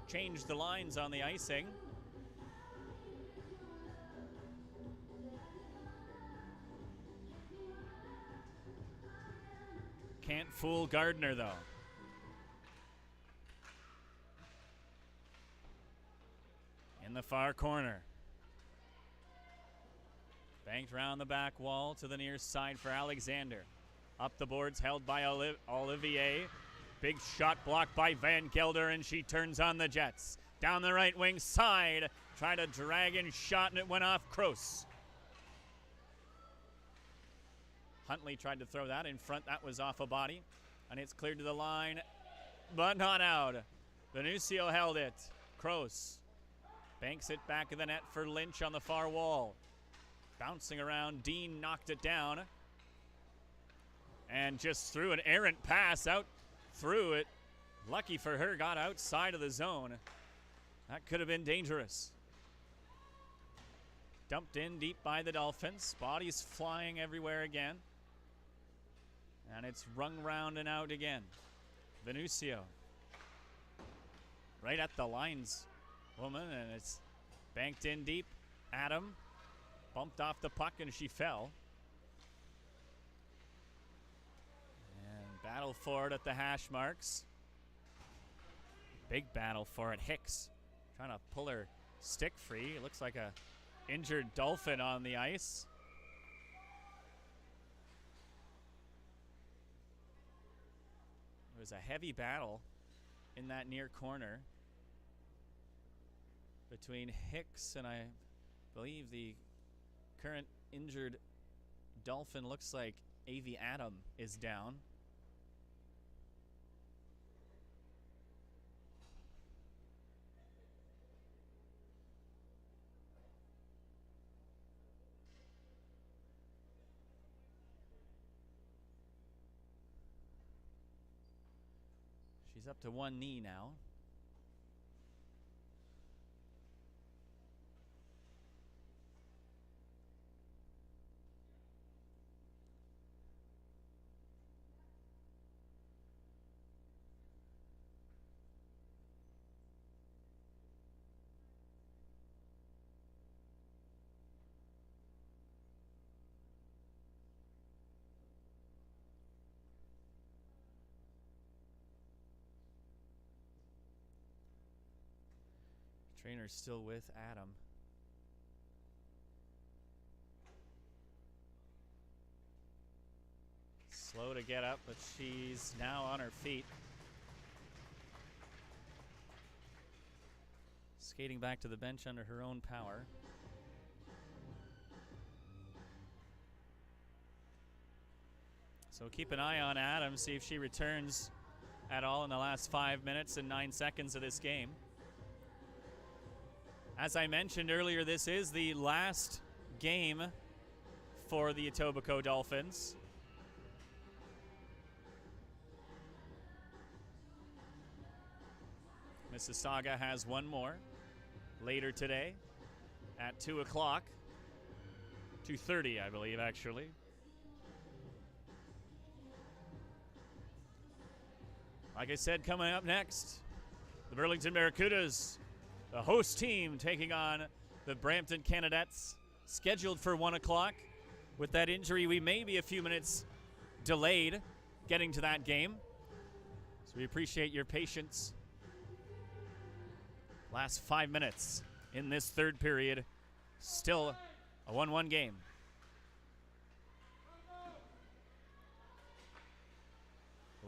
changed the lines on the icing. fool Gardner, though. In the far corner. Banked round the back wall to the near side for Alexander. Up the boards, held by Olivier. Big shot blocked by Van Gelder, and she turns on the Jets. Down the right wing side. Tried a dragon shot, and it went off Kroos. Huntley tried to throw that in front. That was off a body. And it's cleared to the line, but not out. Venucio held it. Kroos banks it back of the net for Lynch on the far wall. Bouncing around, Dean knocked it down. And just threw an errant pass out through it. Lucky for her, got outside of the zone. That could have been dangerous. Dumped in deep by the Dolphins. Bodies flying everywhere again. And it's rung round and out again. Venucio. Right at the lines, woman, and it's banked in deep. Adam bumped off the puck and she fell. And battle for it at the hash marks. Big battle for it. Hicks trying to pull her stick free. It looks like a injured Dolphin on the ice. It was a heavy battle in that near corner between Hicks and I believe the current injured Dolphin. Looks like A.V. Adam is down. She's up to one knee now. Trainer's still with Adam. Slow to get up, but she's now on her feet. Skating back to the bench under her own power. So keep an eye on Adam, see if she returns at all in the last 5 minutes and 9 seconds of this game. As I mentioned earlier, this is the last game for the Etobicoke Dolphins. Mississauga has one more later today at 2 o'clock. 2:30, I believe, actually. Like I said, coming up next, the Burlington Barracudas, the host team, taking on the Brampton Canadettes, scheduled for 1 o'clock. With that injury, we may be a few minutes delayed getting to that game. So we appreciate your patience. Last 5 minutes in this third period. Still a 1-1 game.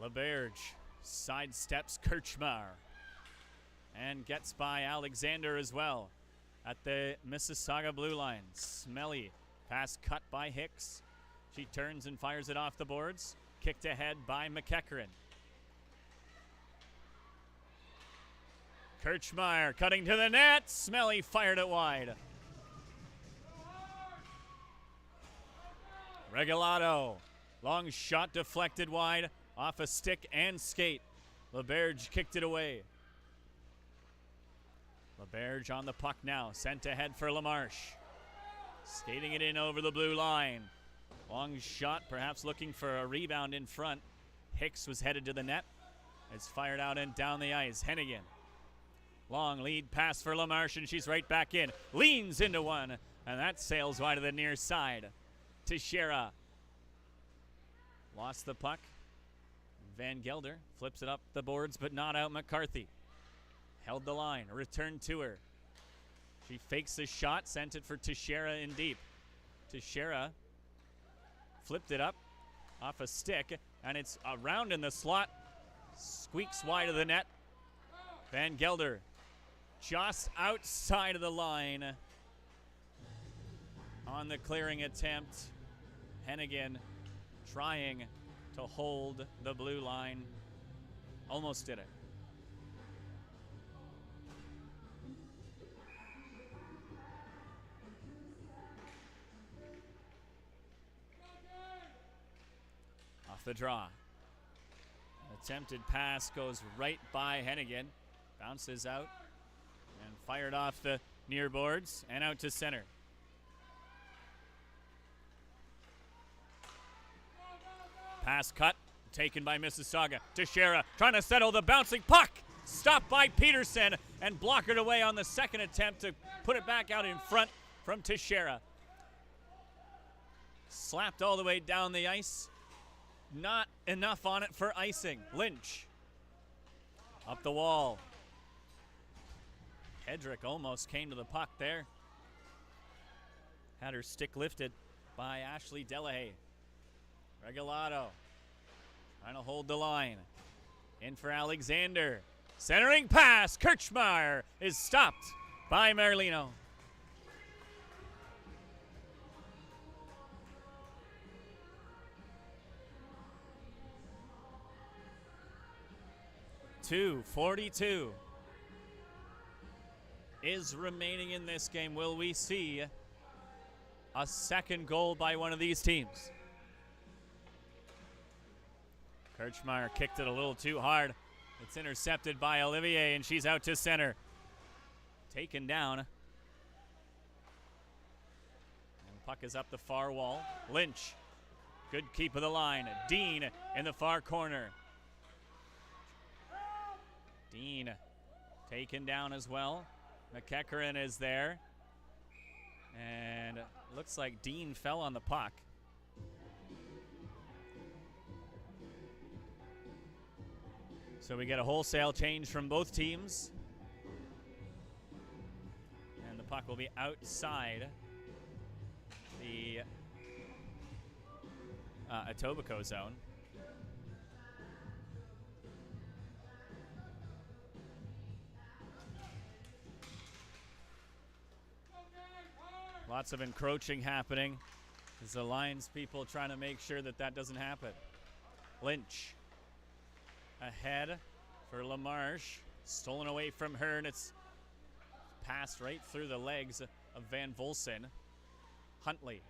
LeBerge sidesteps Kirchmar and gets by Alexander as well at the Mississauga blue line. Smelly pass cut by Hicks. She turns and fires it off the boards. Kicked ahead by McEachran. Kirchmar cutting to the net. Smelly fired it wide. Regalado. Long shot deflected wide off a stick and skate. LeBerge kicked it away. LeBerge on the puck now. Sent ahead for LaMarche. Skating it in over the blue line. Long shot, perhaps looking for a rebound in front. Hicks was headed to the net. It's fired out and down the ice. Hennigan. Long lead pass for LaMarche, and she's right back in. Leans into one, and that sails wide to the near side. Teixeira. Lost the puck. Van Gelder flips it up the boards, but not out McCarthy. Held the line, returned to her. She fakes the shot, sent it for Teixeira in deep. Teixeira flipped it up off a stick, and it's around in the slot. Squeaks wide of the net. Van Gelder just outside of the line on the clearing attempt. Hennigan trying to hold the blue line. Almost did it. Off the draw. An attempted pass goes right by Hennigan. Bounces out and fired off the near boards and out to center. Pass cut, taken by Mississauga. Teixeira trying to settle the bouncing puck. Stopped by Peterson and blockered away on the second attempt to put it back out in front from Teixeira. Slapped all the way down the ice. Not enough on it for icing. Lynch. Up the wall. Hedrick almost came to the puck there. Had her stick lifted by Ashley Delahaye. Regalado trying to hold the line. In for Alexander. Centering pass. Kirchmeier is stopped by Merlino. .242 is remaining in this game. Will we see a second goal by one of these teams? Kirchmeier kicked it a little too hard. It's intercepted by Olivier, and she's out to center. Taken down. And the puck is up the far wall. Lynch, good keep of the line. Dean in the far corner. Dean taken down as well. McEachern is there. And looks like Dean fell on the puck. So we get a wholesale change from both teams. And the puck will be outside the Etobicoke zone. Lots of encroaching happening. As the Lions people trying to make sure that that doesn't happen. Lynch ahead for LaMarche. Stolen away from her, and it's passed right through the legs of Van Volsen. Huntley,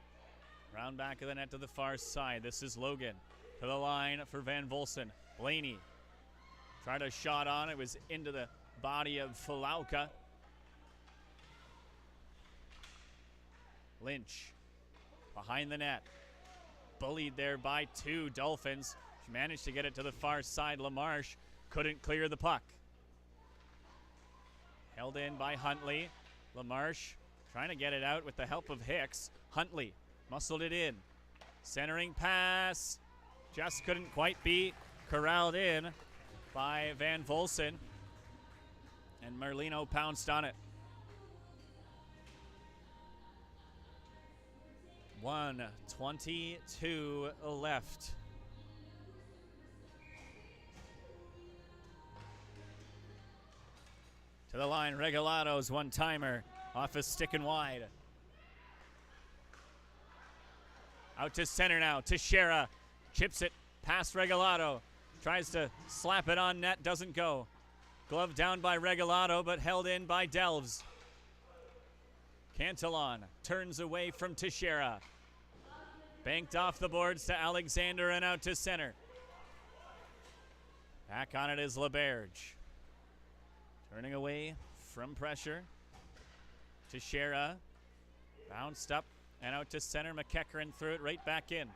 round back of the net to the far side. This is Logan to the line for Van Volsen. Blaney tried a shot on. It was into the body of Falauka. Lynch behind the net. Bullied there by two Dolphins. She managed to get it to the far side. LaMarche couldn't clear the puck. Held in by Huntley. LaMarche trying to get it out with the help of Hicks. Huntley muscled it in. Centering pass. Just couldn't quite be corralled in by Van Volsen. And Merlino pounced on it. 1:22 left. To the line, Regalado's one-timer. Off a stick and wide. Out to center now. Teixeira chips it past Regalado. Tries to slap it on net. Doesn't go. Glove down by Regalado, but held in by Delves. Cantillon turns away from Teixeira. Banked off the boards to Alexander and out to center. Back on it is LaBerge. Turning away from pressure. Teixeira bounced up and out to center. McEachern threw it right back in.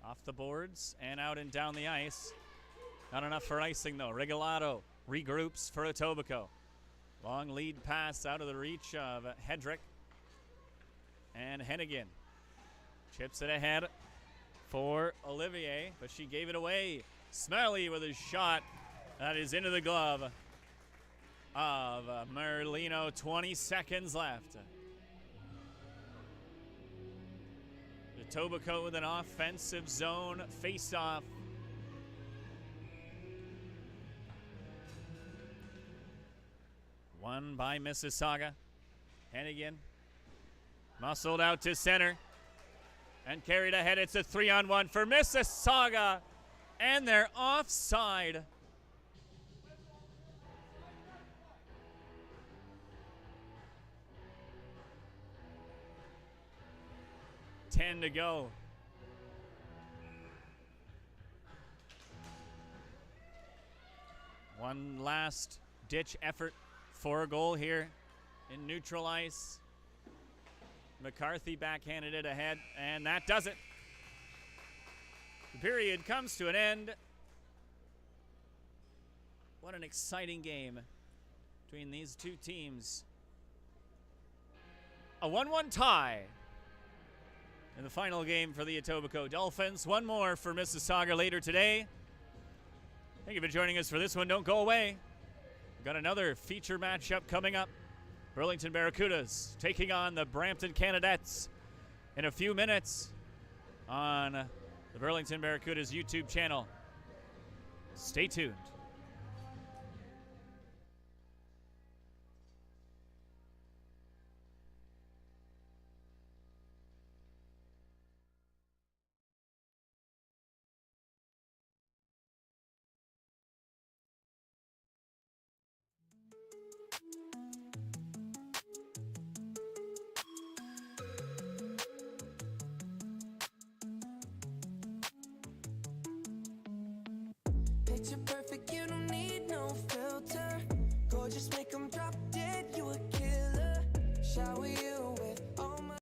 Off the boards and out and down the ice. Not enough for icing though. Regalado regroups for Etobicoke. Long lead pass out of the reach of Hedrick. And Hennigan chips it ahead for Olivier, but she gave it away. Smiley with a shot that is into the glove of Merlino. 20 seconds left. Etobicoke with an offensive zone face-off. Won by Mississauga. Hennigan muscled out to center and carried ahead. It's a 3-on-1 for Mississauga, and they're offside. Ten to go. One last ditch effort for a goal here in neutral ice. McCarthy backhanded it ahead, and that does it. The period comes to an end. What an exciting game between these two teams. A 1-1 tie in the final game for the Etobicoke Dolphins. One more for Mississauga later today. Thank you for joining us for this one. Don't go away. We've got another feature matchup coming up. Burlington Barracudas taking on the Brampton Canadettes in a few minutes on the Burlington Barracudas YouTube channel. Stay tuned. Picture perfect, you don't need no filter. Gorgeous, make 'em drop dead, you a killer. Shower you